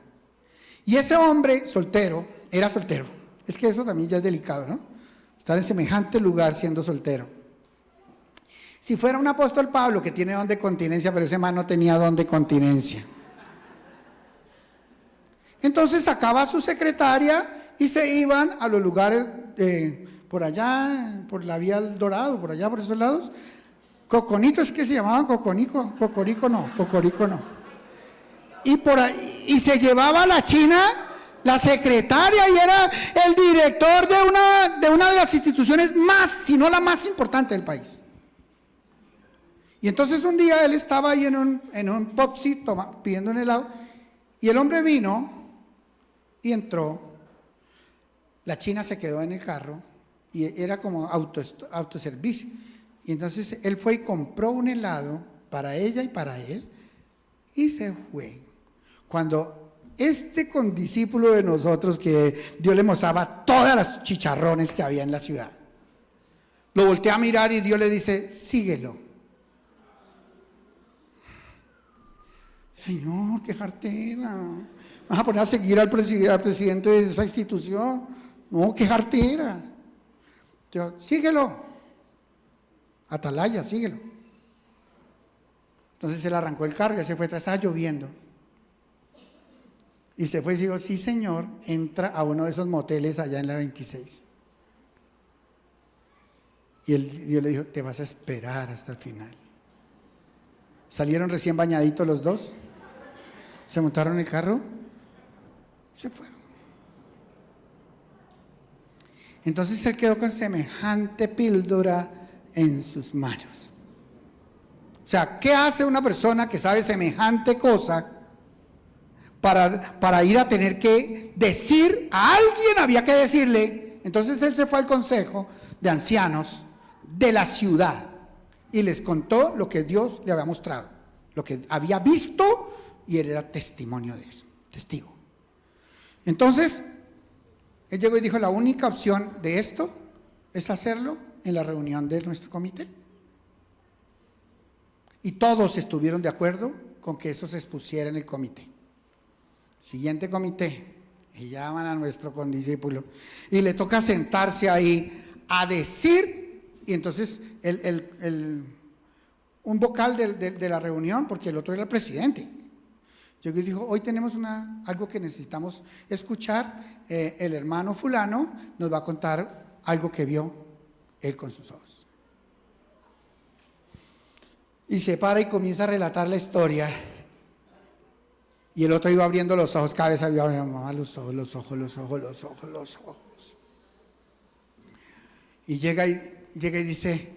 Y ese hombre era soltero. Es que eso también ya es delicado, ¿no? Estar en semejante lugar siendo soltero. Si fuera un apóstol Pablo que tiene don de continencia, pero ese man no tenía don de continencia. Entonces sacaba a su secretaria y se iban a los lugares por allá, por la vía del Dorado, por allá, por esos lados. Coconito, es que se llamaban Cocorico no. Y por ahí, y se llevaba a la china, la secretaria, y era el director de una de las instituciones más, si no la más importante del país. Y entonces un día él estaba ahí en un Popsi pidiendo un helado, y el hombre vino y entró. La china se quedó en el carro y era como autoservicio. Y entonces él fue y compró un helado para ella y para él y se fue. Cuando este condiscípulo de nosotros, que Dios le mostraba todas las chicharrones que había en la ciudad, lo voltea a mirar y Dios le dice: síguelo. Señor, qué jartera. ¿Vas a poner a seguir al presidente de esa institución? No, qué jartera. Yo, síguelo. Atalaya, síguelo. Entonces él arrancó el carro y se fue atrás, estaba lloviendo. Y se fue y dijo: sí, señor, entra a uno de esos moteles allá en la 26. Y Dios le dijo: te vas a esperar hasta el final. Salieron recién bañaditos los dos, se montaron en el carro, se fueron. Entonces él quedó con semejante píldora en sus manos. O sea, ¿qué hace una persona que sabe semejante cosa para ir a tener que decir a alguien? Había que decirle. Entonces él se fue al consejo de ancianos de la ciudad y les contó lo que Dios le había mostrado, lo que había visto, y él era testimonio de eso, testigo. Entonces él llegó y dijo: la única opción de esto es hacerlo en la reunión de nuestro comité. Y todos estuvieron de acuerdo con que eso se expusiera en el comité. Siguiente comité, y llaman a nuestro condiscípulo y le toca sentarse ahí a decir. Y entonces un vocal de la reunión, porque el otro era el presidente, llegó y dijo: hoy tenemos algo que necesitamos escuchar. El hermano fulano nos va a contar algo que vio él con sus ojos. Y se para y comienza a relatar la historia. Y el otro iba abriendo los ojos, cada vez había los ojos. Y llega y dice: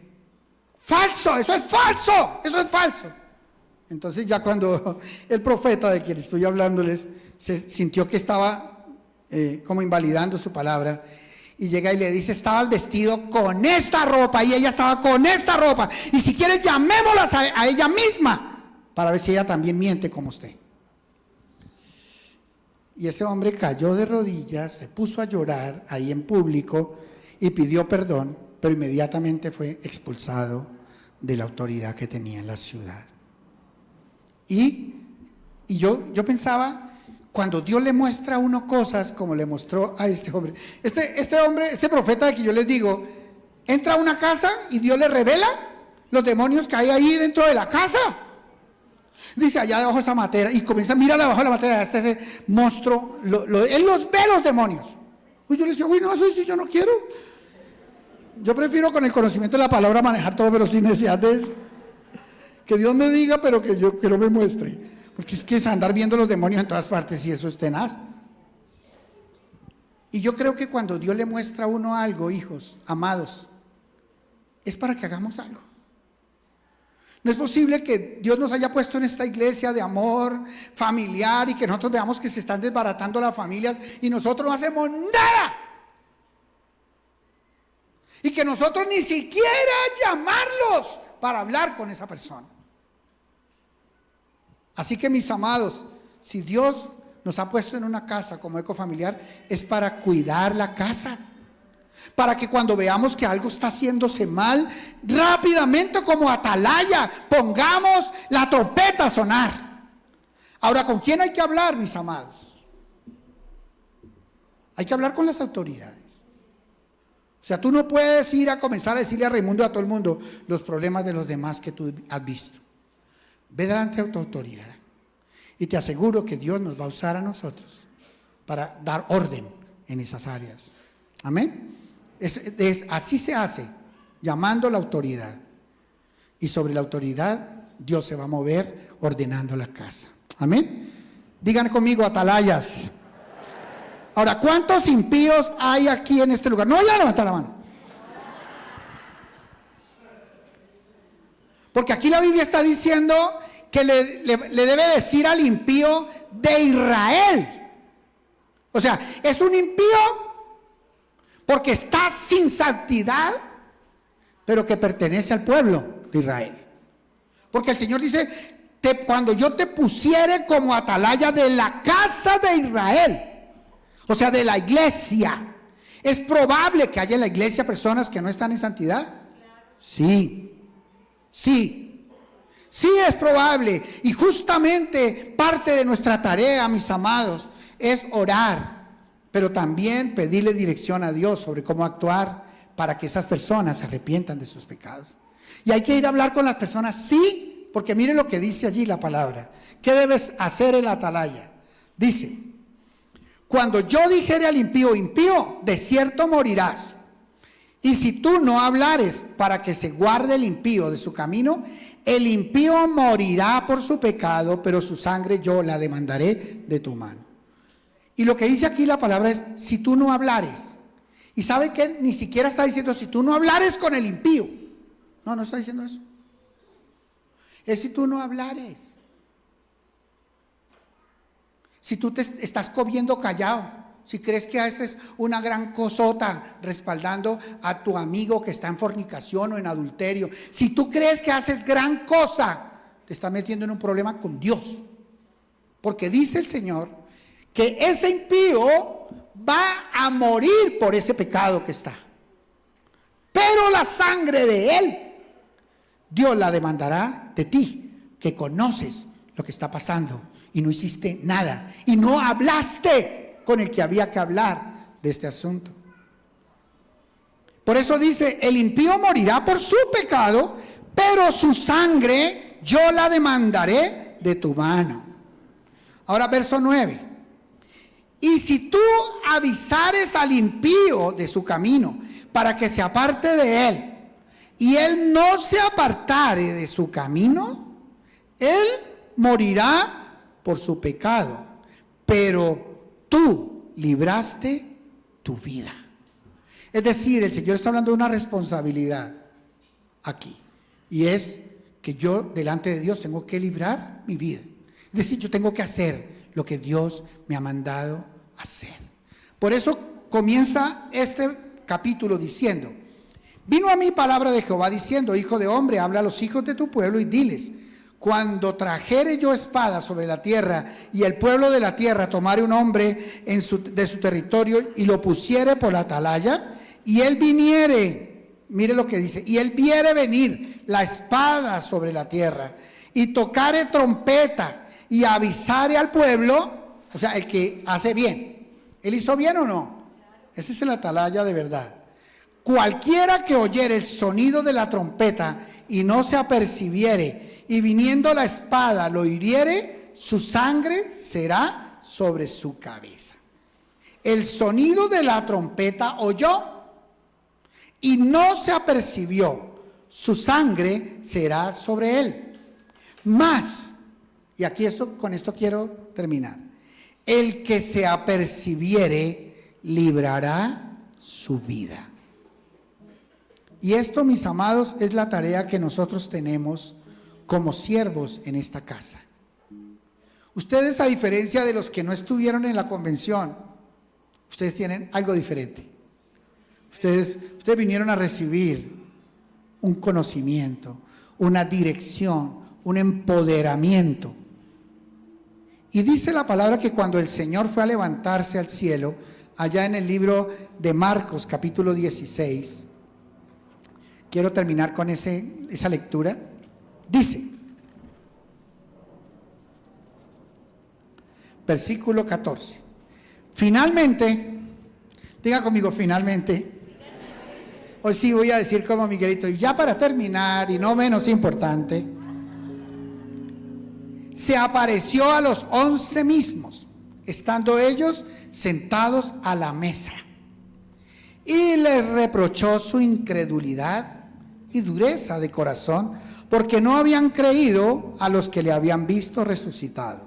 ¡falso! ¡Eso es falso! ¡Eso es falso! Entonces ya cuando el profeta de quien estoy hablándoles se sintió que estaba como invalidando su palabra, y llega y le dice: estabas vestido con esta ropa y ella estaba con esta ropa, y si quieres llamémosla a ella misma para ver si ella también miente como usted. Y ese hombre cayó de rodillas, se puso a llorar ahí en público y pidió perdón, pero inmediatamente fue expulsado de la autoridad que tenía en la ciudad. Y yo pensaba, cuando Dios le muestra a uno cosas como le mostró a este hombre. Este profeta de que yo les digo, entra a una casa y Dios le revela los demonios que hay ahí dentro de la casa. Dice, allá debajo de esa matera, y comienza a mirar abajo de la matera, ese monstruo, él los ve, los demonios. Uy, yo le decía, uy, no, eso sí, yo no quiero. Yo prefiero con el conocimiento de la palabra manejar todo, pero sin necesidad de que Dios me diga, pero que no me muestre. Porque es que es andar viendo los demonios en todas partes y eso es tenaz. Y yo creo que cuando Dios le muestra a uno algo, hijos, amados, es para que hagamos algo. No es posible que Dios nos haya puesto en esta iglesia de amor familiar y que nosotros veamos que se están desbaratando las familias y nosotros no hacemos nada. Y que nosotros ni siquiera llamarlos para hablar con esa persona. Así que mis amados, si Dios nos ha puesto en una casa como ecofamiliar, es para cuidar la casa. Para que cuando veamos que algo está haciéndose mal, rápidamente como atalaya, pongamos la trompeta a sonar. Ahora, ¿con quién hay que hablar, mis amados? Hay que hablar con las autoridades. O sea, tú no puedes ir a comenzar a decirle a Raimundo y a todo el mundo los problemas de los demás que tú has visto. Ve delante de tu autoridad y te aseguro que Dios nos va a usar a nosotros para dar orden en esas áreas. Amén. Así se hace, llamando a la autoridad. Y sobre la autoridad Dios se va a mover ordenando la casa. Amén. Digan conmigo, atalayas. Ahora, ¿cuántos impíos hay aquí en este lugar? No vayan a levantar la mano. Porque aquí la Biblia está diciendo que le debe decir al impío de Israel. O sea, es un impío porque está sin santidad, pero que pertenece al pueblo de Israel. Porque el Señor dice, cuando yo te pusiere como atalaya de la casa de Israel, o sea, de la iglesia, ¿es probable que haya en la iglesia personas que no están en santidad? Sí. Sí es probable, y justamente parte de nuestra tarea, mis amados, es orar, pero también pedirle dirección a Dios sobre cómo actuar para que esas personas se arrepientan de sus pecados. Y hay que ir a hablar con las personas, sí, porque mire lo que dice allí la palabra. ¿Qué debes hacer el atalaya? Dice, cuando yo dijere al impío, impío, de cierto morirás. Y si tú no hablares para que se guarde el impío de su camino, el impío morirá por su pecado, pero su sangre yo la demandaré de tu mano. Y lo que dice aquí la palabra es, si tú no hablares. Y sabe que ni siquiera está diciendo, si tú no hablares con el impío. No está diciendo eso. Es si tú no hablares. Si tú te estás comiendo callado. Si crees que haces una gran cosota respaldando a tu amigo que está en fornicación o en adulterio, si tú crees que haces gran cosa, te estás metiendo en un problema con Dios. Porque dice el Señor que ese impío va a morir por ese pecado que está. Pero la sangre de él, Dios la demandará de ti, que conoces lo que está pasando y no hiciste nada y no hablaste con el que había que hablar de este asunto. Por eso dice, el impío morirá por su pecado, pero su sangre yo la demandaré de tu mano. Ahora verso 9. Y si tú avisares al impío de su camino para que se aparte de él, y él no se apartare de su camino, él morirá por su pecado, pero tú libraste tu vida. Es decir, el Señor está hablando de una responsabilidad aquí, y es que yo delante de Dios tengo que librar mi vida. Es decir, yo tengo que hacer lo que Dios me ha mandado hacer. Por eso comienza este capítulo diciendo, vino a mí palabra de Jehová diciendo, hijo de hombre, habla a los hijos de tu pueblo y diles, cuando trajere yo espada sobre la tierra y el pueblo de la tierra tomare un hombre de su territorio y lo pusiere por la atalaya, y él viniere, mire lo que dice, y él viere venir la espada sobre la tierra y tocare trompeta y avisare al pueblo, o sea, el que hace bien, ¿él hizo bien o no? Ese es el atalaya de verdad. Cualquiera que oyere el sonido de la trompeta y no se apercibiere, y viniendo la espada lo hiriere, su sangre será sobre su cabeza. El sonido de la trompeta oyó y no se apercibió, su sangre será sobre él. Mas, y aquí con esto quiero terminar, el que se apercibiere librará su vida. Y esto, mis amados, es la tarea que nosotros tenemos como siervos en esta casa. Ustedes, a diferencia de los que no estuvieron en la convención, ustedes tienen algo diferente. Ustedes vinieron a recibir un conocimiento, una dirección, un empoderamiento. Y dice la palabra que cuando el Señor fue a levantarse al cielo, allá en el libro de Marcos, capítulo 16, quiero terminar con esa lectura. Dice, versículo 14, finalmente, diga conmigo, finalmente. Hoy sí voy a decir como Miguelito, y ya para terminar, y no menos importante, se apareció a los 11 mismos, estando ellos sentados a la mesa, y les reprochó su incredulidad y dureza de corazón, porque no habían creído a los que le habían visto resucitado.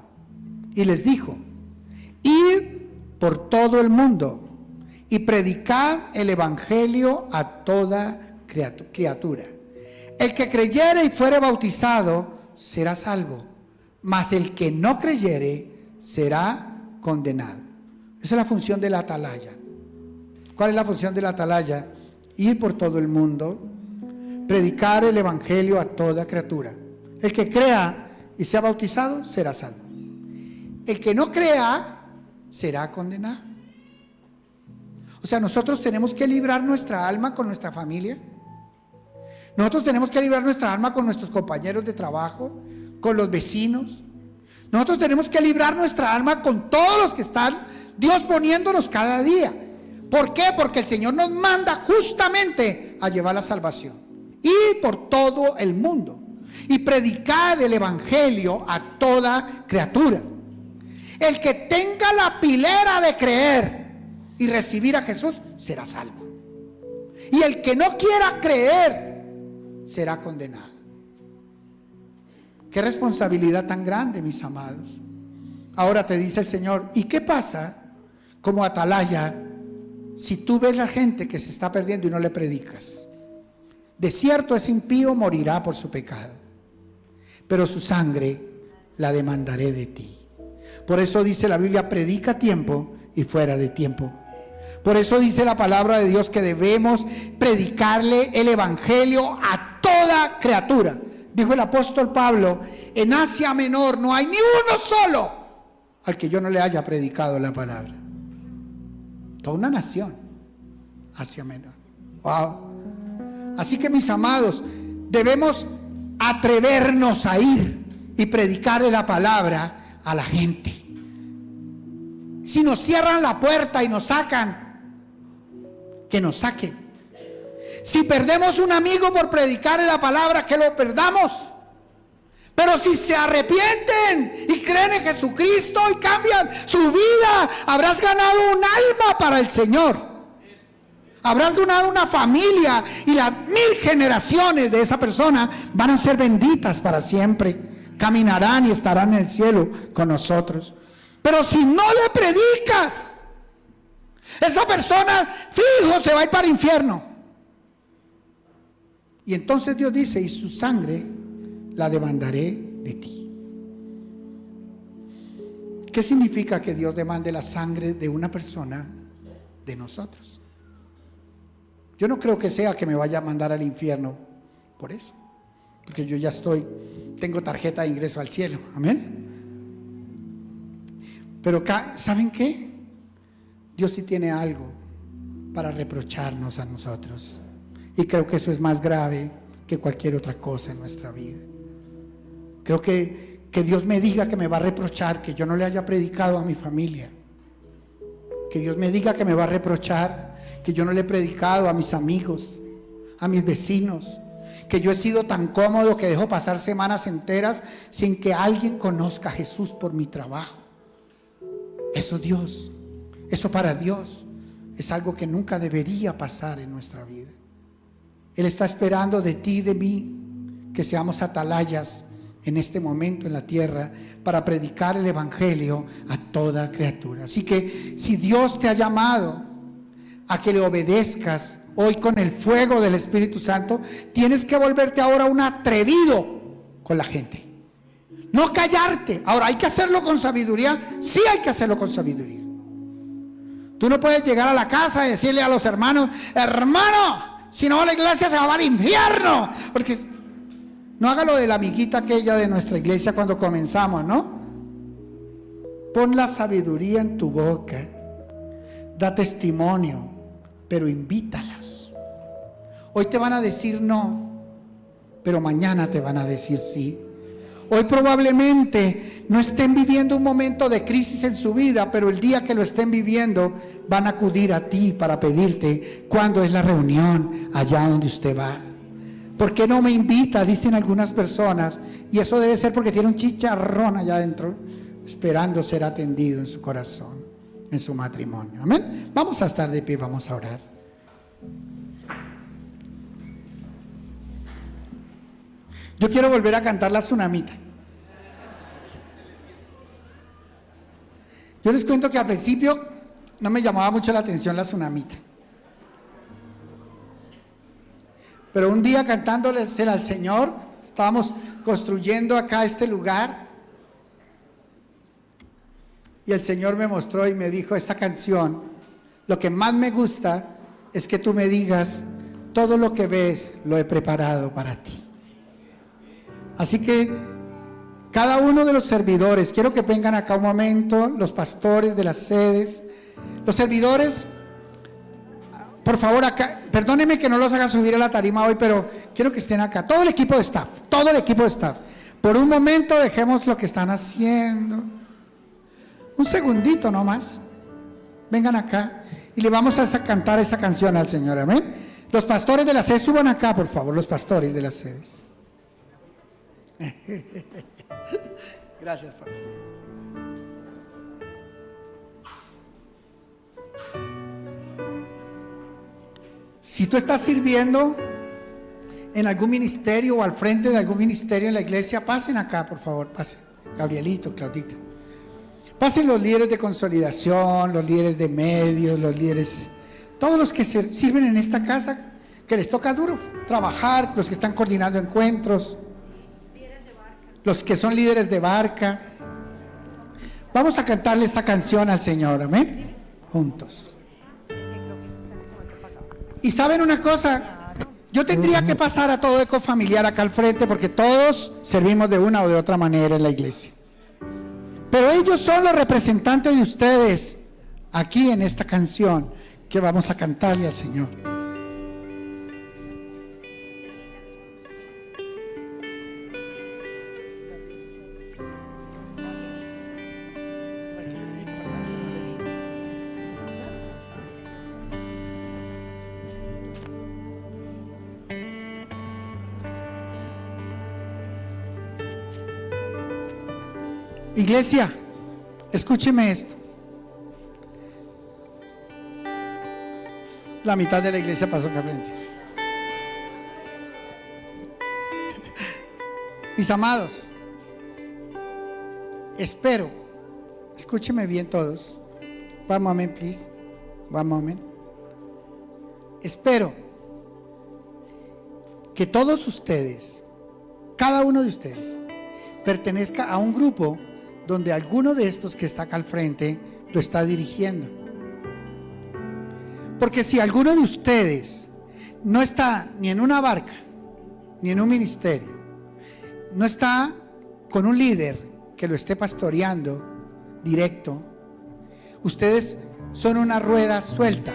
Y les dijo, id por todo el mundo y predicad el evangelio a toda criatura. El que creyere y fuere bautizado será salvo, mas el que no creyere será condenado. Esa es la función de la atalaya. ¿Cuál es la función de la atalaya? Ir por todo el mundo, predicar el evangelio a toda criatura. El que crea y sea bautizado será salvo. El que no crea será condenado. O sea, nosotros tenemos que librar nuestra alma con nuestra familia. Nosotros tenemos que librar nuestra alma con nuestros compañeros de trabajo, con los vecinos. Nosotros tenemos que librar nuestra alma con todos los que están Dios poniéndonos cada día. ¿Por qué? Porque el Señor nos manda justamente a llevar la salvación. Ir por todo el mundo y predicar el evangelio a toda criatura. El que tenga la pilera de creer y recibir a Jesús será salvo, y el que no quiera creer será condenado. Qué responsabilidad tan grande, mis amados. Ahora te dice el Señor, ¿y qué pasa como atalaya si tú ves la gente que se está perdiendo y no le predicas? De cierto, ese impío morirá por su pecado, pero su sangre la demandaré de ti. Por eso dice la Biblia, predica a tiempo y fuera de tiempo. Por eso dice la palabra de Dios que debemos predicarle el evangelio a toda criatura. Dijo el apóstol Pablo, en Asia Menor no hay ni uno solo al que yo no le haya predicado la palabra. Toda una nación, Asia Menor. Wow. Así que, mis amados, debemos atrevernos a ir y predicarle la palabra a la gente. Si nos cierran la puerta y nos sacan, que nos saquen. Si perdemos un amigo por predicarle la palabra, que lo perdamos. Pero si se arrepienten y creen en Jesucristo y cambian su vida, habrás ganado un alma para el Señor. Habrás donado una familia y las 1000 generaciones de esa persona van a ser benditas para siempre. Caminarán y estarán en el cielo con nosotros. Pero si no le predicas, esa persona fijo se va a ir para el infierno. Y entonces Dios dice, y su sangre la demandaré de ti. ¿Qué significa que Dios demande la sangre de una persona de nosotros? Yo no creo que sea que me vaya a mandar al infierno por eso, porque yo ya tengo tarjeta de ingreso al cielo, amén. Pero ¿saben qué? Dios sí tiene algo para reprocharnos a nosotros, y creo que eso es más grave que cualquier otra cosa en nuestra vida. Creo que Dios me diga que me va a reprochar que yo no le haya predicado a mi familia, que Dios me diga que me va a reprochar que yo no le he predicado a mis amigos, a mis vecinos, que yo he sido tan cómodo que dejo pasar semanas enteras sin que alguien conozca a Jesús por mi trabajo. Eso para Dios es algo que nunca debería pasar en nuestra vida. Él está esperando de ti y de mí que seamos atalayas en este momento en la tierra para predicar el evangelio a toda criatura. Así que si Dios te ha llamado a que le obedezcas hoy con el fuego del Espíritu Santo, tienes que volverte ahora un atrevido con la gente, no callarte. Ahora, ¿hay que hacerlo con sabiduría? Sí, hay que hacerlo con sabiduría. Tú no puedes llegar a la casa y decirle a los hermanos: hermano, si no va a la iglesia se va al infierno. Porque no haga lo de la amiguita aquella de nuestra iglesia cuando comenzamos, ¿no? Pon la sabiduría en tu boca, da testimonio, pero invítalas. Hoy te van a decir no, pero mañana te van a decir sí. Hoy probablemente no estén viviendo un momento de crisis en su vida, pero el día que lo estén viviendo van a acudir a ti para pedirte cuándo es la reunión allá donde usted va. ¿Por qué no me invita?, dicen algunas personas, y eso debe ser porque tiene un chicharrón allá adentro esperando ser atendido en su corazón, en su matrimonio. Amén. Vamos a estar de pie, vamos a orar. Yo quiero volver a cantar la tsunamita. Yo les cuento que al principio no me llamaba mucho la atención la tsunamita, pero un día cantándoles al Señor, estábamos construyendo acá este lugar, y el Señor me mostró y me dijo: esta canción, lo que más me gusta es que tú me digas: todo lo que ves lo he preparado para ti. Así que cada uno de los servidores, quiero que vengan acá un momento, los pastores de las sedes, los servidores, por favor acá, perdónenme que no los haga subir a la tarima hoy, pero quiero que estén acá, todo el equipo de staff, por un momento dejemos lo que están haciendo, un segundito nomás, vengan acá y le vamos a cantar esa canción al Señor, amén. Los pastores de las sedes, suban acá por favor, los pastores de las sedes. Gracias, Pablo. Si tú estás sirviendo en algún ministerio o al frente de algún ministerio en la iglesia, pasen acá, por favor, pasen. Gabrielito, Claudita. Pasen los líderes de consolidación, los líderes de medios, los líderes, todos los que sirven en esta casa, que les toca duro trabajar, los que están coordinando encuentros, los que son líderes de barca. Vamos a cantarle esta canción al Señor, amén, juntos. Y saben una cosa, yo tendría que pasar a todo eco familiar acá al frente, porque todos servimos de una o de otra manera en la iglesia, pero ellos son los representantes de ustedes aquí en esta canción que vamos a cantarle al Señor. Iglesia, escúcheme esto. La mitad de la iglesia pasó acá frente. Mis amados, espero, escúcheme bien todos. One moment, please. One moment. Espero que todos ustedes, cada uno de ustedes, pertenezca a un grupo donde alguno de estos que está acá al frente lo está dirigiendo. Porque si alguno de ustedes no está ni en una barca, ni en un ministerio, no está con un líder que lo esté pastoreando directo, ustedes son una rueda suelta,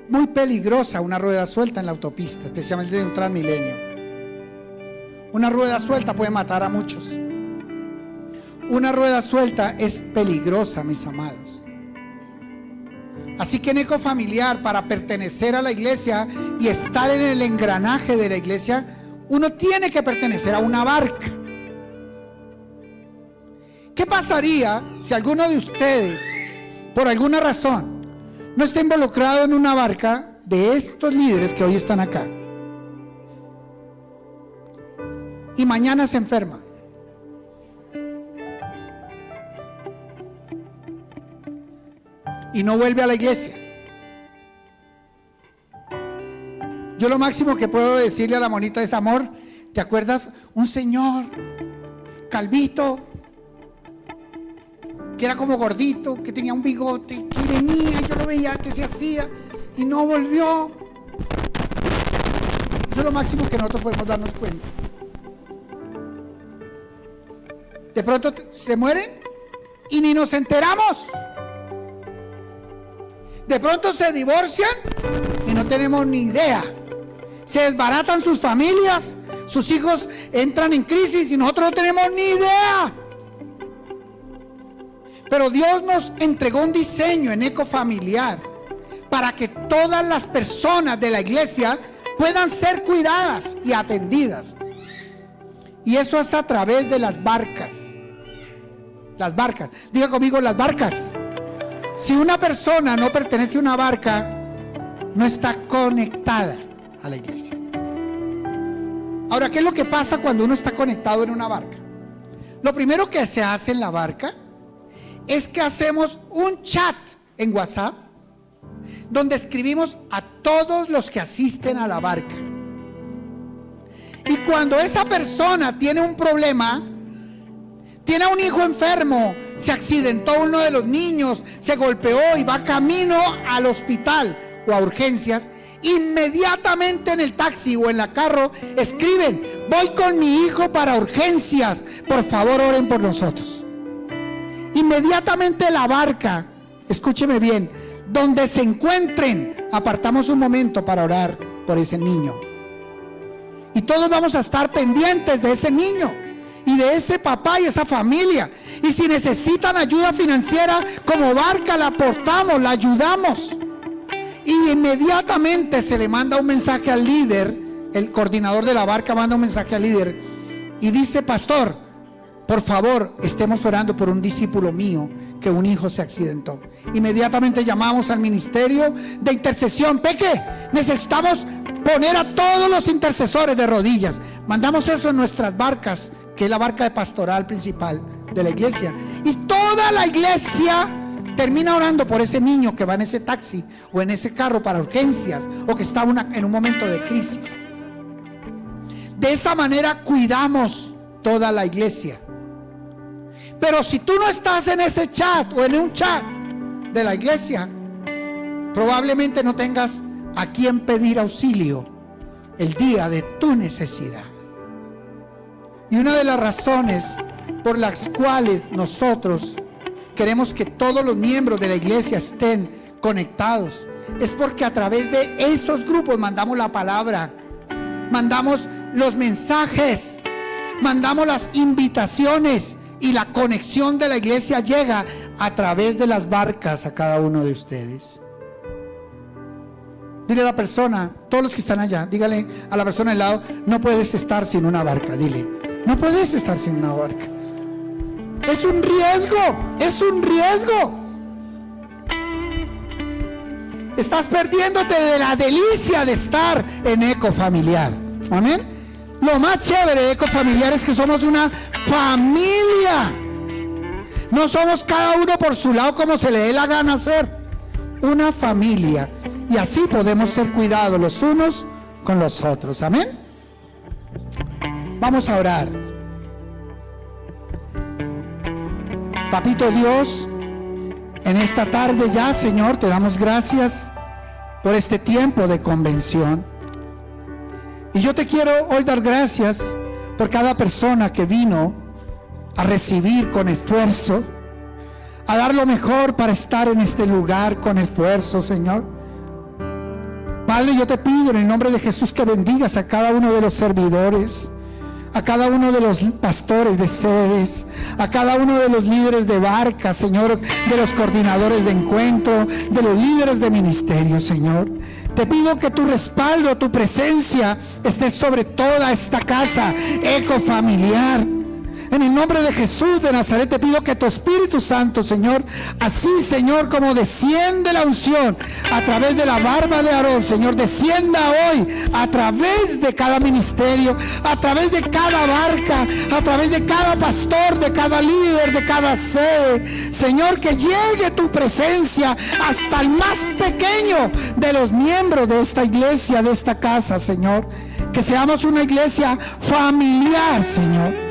muy peligrosa, una rueda suelta en la autopista, especialmente de un Transmilenio. Una rueda suelta puede matar a muchos. Una rueda suelta es peligrosa, mis amados. Así que en Ecofamiliar, para pertenecer a la iglesia y estar en el engranaje de la iglesia, uno tiene que pertenecer a una barca. ¿Qué pasaría si alguno de ustedes, por alguna razón, no está involucrado en una barca de estos líderes que hoy están acá, y mañana se enferma? Y no vuelve a la iglesia. Yo lo máximo que puedo decirle a la monita es: amor, ¿te acuerdas? Un señor calvito, que era como gordito, que tenía un bigote, que venía, yo lo veía que se hacía y no volvió. Eso es lo máximo que nosotros podemos darnos cuenta. De pronto se mueren y ni nos enteramos. De pronto se divorcian y no tenemos ni idea. Se desbaratan sus familias, sus hijos entran en crisis y nosotros no tenemos ni idea. Pero Dios nos entregó un diseño en Ecofamiliar para que todas las personas de la iglesia puedan ser cuidadas y atendidas. Y eso es a través de las barcas. Las barcas. Diga conmigo, las barcas. Si una persona no pertenece a una barca, no está conectada a la iglesia. Ahora, ¿qué es lo que pasa cuando uno está conectado en una barca? Lo primero que se hace en la barca es que hacemos un chat en WhatsApp donde escribimos a todos los que asisten a la barca. Y cuando esa persona tiene un problema, tiene a un hijo enfermo, se accidentó uno de los niños, se golpeó y va camino al hospital o a urgencias, inmediatamente en el taxi o en la carro escriben: voy con mi hijo para urgencias, por favor oren por nosotros. Inmediatamente la barca, escúcheme bien, donde se encuentren, apartamos un momento para orar por ese niño. Y todos vamos a estar pendientes de ese niño y de ese papá y esa familia. Y si necesitan ayuda financiera, como barca la aportamos, la ayudamos. Y inmediatamente se le manda un mensaje al líder. El coordinador de la barca manda un mensaje al líder y dice: pastor, por favor, estemos orando por un discípulo mío que un hijo se accidentó. Inmediatamente llamamos al ministerio de intercesión. Peque, necesitamos poner a todos los intercesores de rodillas. Mandamos eso en nuestras barcas, que es la barca de pastoral principal de la iglesia. Y toda la iglesia termina orando por ese niño que va en ese taxi o en ese carro para urgencias, o que está en un momento de crisis. De esa manera cuidamos toda la iglesia. Pero si tú no estás en ese chat o en un chat de la iglesia, probablemente no tengas a quien pedir auxilio el día de tu necesidad. Y una de las razones por las cuales nosotros queremos que todos los miembros de la iglesia estén conectados es porque a través de esos grupos mandamos la palabra, mandamos los mensajes, mandamos las invitaciones, y la conexión de la iglesia llega a través de las barcas a cada uno de ustedes. Dile a la persona, todos los que están allá, dígale a la persona al lado: no puedes estar sin una barca. Dile: no puedes estar sin una barca. Es un riesgo, es un riesgo. Estás perdiéndote de la delicia de estar en Ecofamiliar. Amén. Lo más chévere de Ecofamiliar es que somos una familia. No somos cada uno por su lado como se le dé la gana hacer. Una familia. Y así podemos ser cuidados los unos con los otros. Amén. Vamos a orar. Papito Dios, en esta tarde ya, Señor, te damos gracias por este tiempo de convención. Y yo te quiero hoy dar gracias por cada persona que vino a recibir con esfuerzo, a dar lo mejor para estar en este lugar con esfuerzo, Señor. Padre, yo te pido en el nombre de Jesús que bendigas a cada uno de los servidores, a cada uno de los pastores de sedes, a cada uno de los líderes de barca, Señor, de los coordinadores de encuentro, de los líderes de ministerio, Señor. Te pido que tu respaldo, tu presencia esté sobre toda esta casa ecofamiliar. En el nombre de Jesús de Nazaret te pido que tu Espíritu Santo, Señor, así, Señor, como desciende la unción a través de la barba de Aarón, Señor, descienda hoy a través de cada ministerio, a través de cada barca, a través de cada pastor, de cada líder, de cada sede. Señor, que llegue tu presencia hasta el más pequeño de los miembros de esta iglesia, de esta casa, Señor. Que seamos una iglesia familiar, Señor.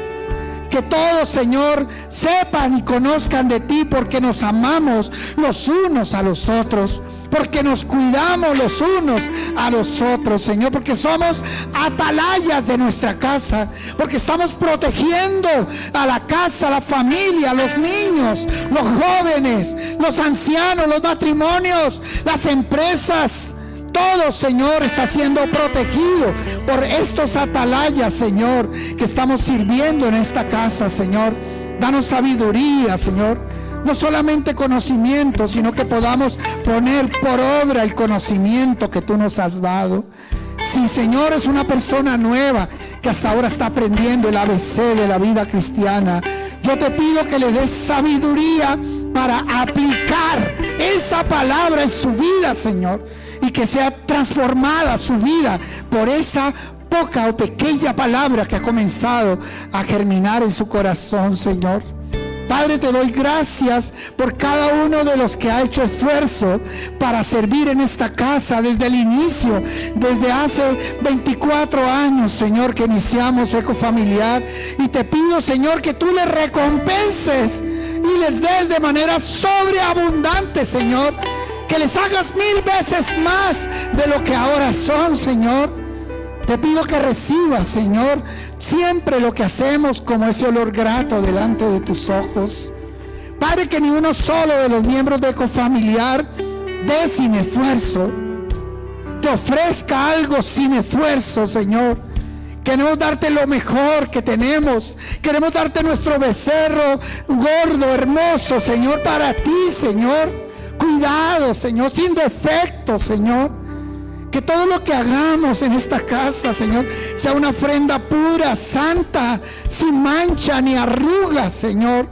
Que todos, Señor, sepan y conozcan de ti, porque nos amamos los unos a los otros, porque nos cuidamos los unos a los otros, Señor, porque somos atalayas de nuestra casa, porque estamos protegiendo a la casa, a la familia, a los niños, los jóvenes, los ancianos, los matrimonios, las empresas. Todo, Señor, está siendo protegido por estos atalayas, Señor, que estamos sirviendo en esta casa, Señor. Danos sabiduría, Señor. No solamente conocimiento, sino que podamos poner por obra el conocimiento que tú nos has dado. Si, Señor, es una persona nueva que hasta ahora está aprendiendo el ABC de la vida cristiana, yo te pido que le des sabiduría para aplicar esa palabra en su vida, Señor. Y que sea transformada su vida por esa poca o pequeña palabra que ha comenzado a germinar en su corazón, Señor. Padre, te doy gracias por cada uno de los que ha hecho esfuerzo para servir en esta casa desde el inicio, desde hace 24 años, Señor, que iniciamos Ecofamiliar. Y te pido, Señor, que tú les recompenses y les des de manera sobreabundante, Señor. Que les hagas 1000 veces más de lo que ahora son, Señor. Te pido que recibas, Señor, siempre lo que hacemos como ese olor grato delante de tus ojos. Padre, que ni uno solo de los miembros de Ecofamiliar dé sin esfuerzo, te ofrezca algo sin esfuerzo, Señor. Queremos darte lo mejor que tenemos. Queremos darte nuestro becerro gordo, hermoso, Señor, para ti, Señor. Cuidado, Señor, sin defecto, Señor. Que todo lo que hagamos en esta casa, Señor, sea una ofrenda pura, santa, sin mancha ni arrugas, Señor.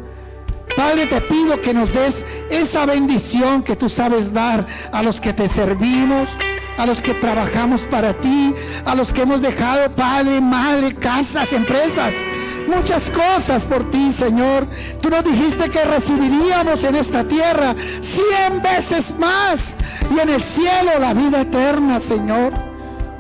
Padre, te pido que nos des esa bendición que tú sabes dar a los que te servimos, a los que trabajamos para ti, a los que hemos dejado, Padre, madre, casas, empresas, muchas cosas por ti, Señor. Tú nos dijiste que recibiríamos en esta tierra 100 veces más y en el cielo la vida eterna, Señor.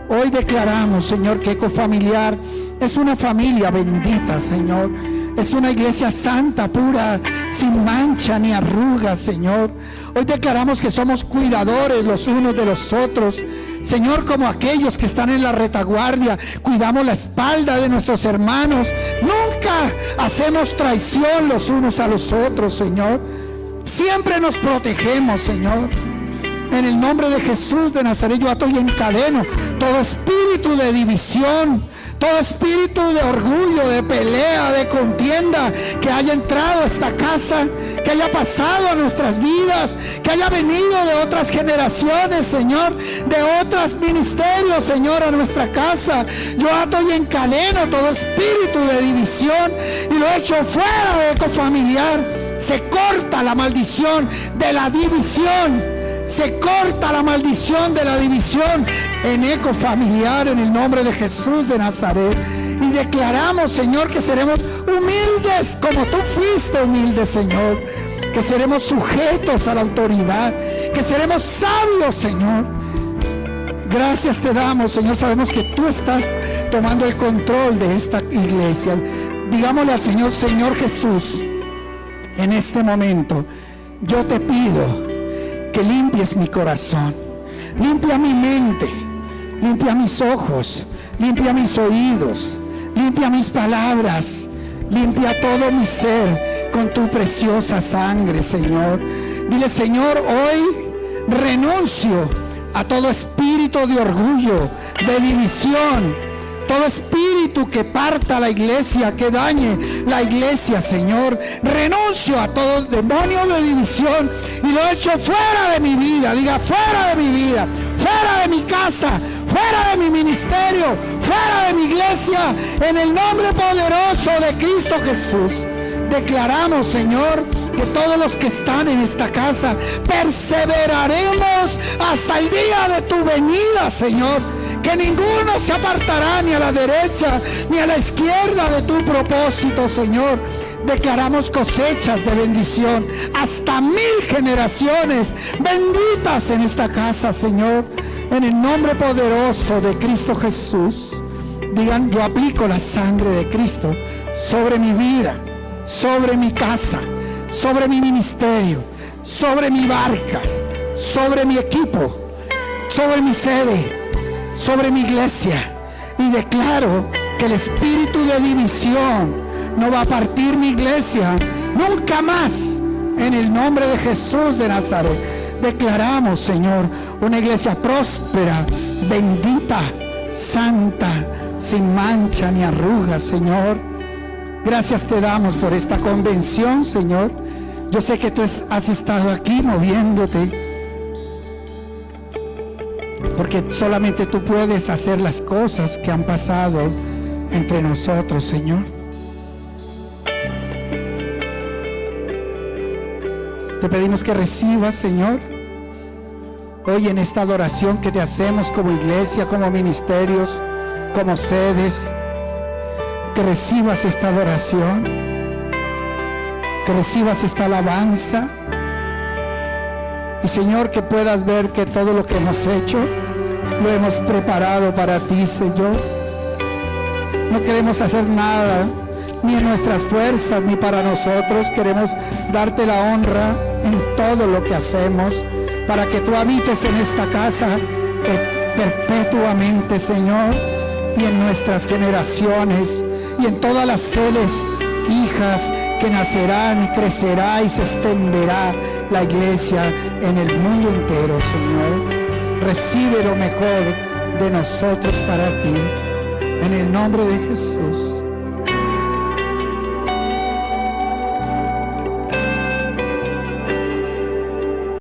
Hoy declaramos, Señor, que Ecofamiliar es una familia bendita, Señor. Es una iglesia santa, pura, sin mancha ni arrugas, Señor. Hoy declaramos que somos cuidadores los unos de los otros, Señor, como aquellos que están en la retaguardia. Cuidamos la espalda de nuestros hermanos. Nunca hacemos traición los unos a los otros, Señor. Siempre nos protegemos, Señor. En el nombre de Jesús de Nazaret, yo ato y encadeno todo espíritu de división, todo espíritu de orgullo, de pelea, de contienda que haya entrado a esta casa, que haya pasado a nuestras vidas, que haya venido de otras generaciones, Señor, de otros ministerios, Señor, a nuestra casa. Yo ato y encadeno todo espíritu de división y lo echo fuera de Ecofamiliar. Se corta la maldición de la división. Se corta la maldición de la división en Ecofamiliar, en el nombre de Jesús de Nazaret. Y declaramos, Señor, que seremos humildes como tú fuiste humilde, Señor. Que seremos sujetos a la autoridad, que seremos sabios, Señor. Gracias te damos, Señor. Sabemos que tú estás tomando el control de esta iglesia. Digámosle al Señor: Señor Jesús, en este momento yo te pido que limpies mi corazón, limpia mi mente, limpia mis ojos, limpia mis oídos, limpia mis palabras, limpia todo mi ser con tu preciosa sangre, Señor. Dile: Señor, hoy renuncio a todo espíritu de orgullo, de división, Todo espíritu que parta la iglesia, que dañe la iglesia, Señor, renuncio a todo demonio de división y lo echo fuera de mi vida. Diga, fuera de mi vida, fuera de mi casa, fuera de mi ministerio, fuera de mi iglesia, en el nombre poderoso de Cristo Jesús. Declaramos, Señor, que todos los que están en esta casa perseveraremos hasta el día de tu venida, Señor. Que ninguno se apartará ni a la derecha ni a la izquierda de tu propósito, Señor. Declaramos cosechas de bendición hasta 1000 generaciones benditas en esta casa, Señor, en el nombre poderoso de Cristo Jesús. Digan, yo aplico la sangre de Cristo sobre mi vida, sobre mi casa, sobre mi ministerio, sobre mi barca, sobre mi equipo, sobre mi sede, sobre mi iglesia, y declaro que el espíritu de división no va a partir mi iglesia nunca más, en el nombre de Jesús de Nazaret. Declaramos, Señor, una iglesia próspera, bendita, santa, sin mancha ni arruga, Señor. Gracias te damos por esta convención, Señor. Yo sé que tú has estado aquí moviéndote, porque solamente tú puedes hacer las cosas que han pasado entre nosotros, Señor. Te pedimos que recibas, Señor, hoy en esta adoración que te hacemos como iglesia, como ministerios, como sedes, que recibas esta adoración, que recibas esta alabanza. Y, Señor, que puedas ver que todo lo que hemos hecho lo hemos preparado para ti, Señor. No queremos hacer nada, ni en nuestras fuerzas, ni para nosotros. Queremos darte la honra en todo lo que hacemos, para que tú habites en esta casa perpetuamente, Señor, y en nuestras generaciones, y en todas las sedes, hijas, que nacerán y crecerá y se extenderá la iglesia en el mundo entero, Señor. Recibe lo mejor de nosotros para ti, en el nombre de Jesús.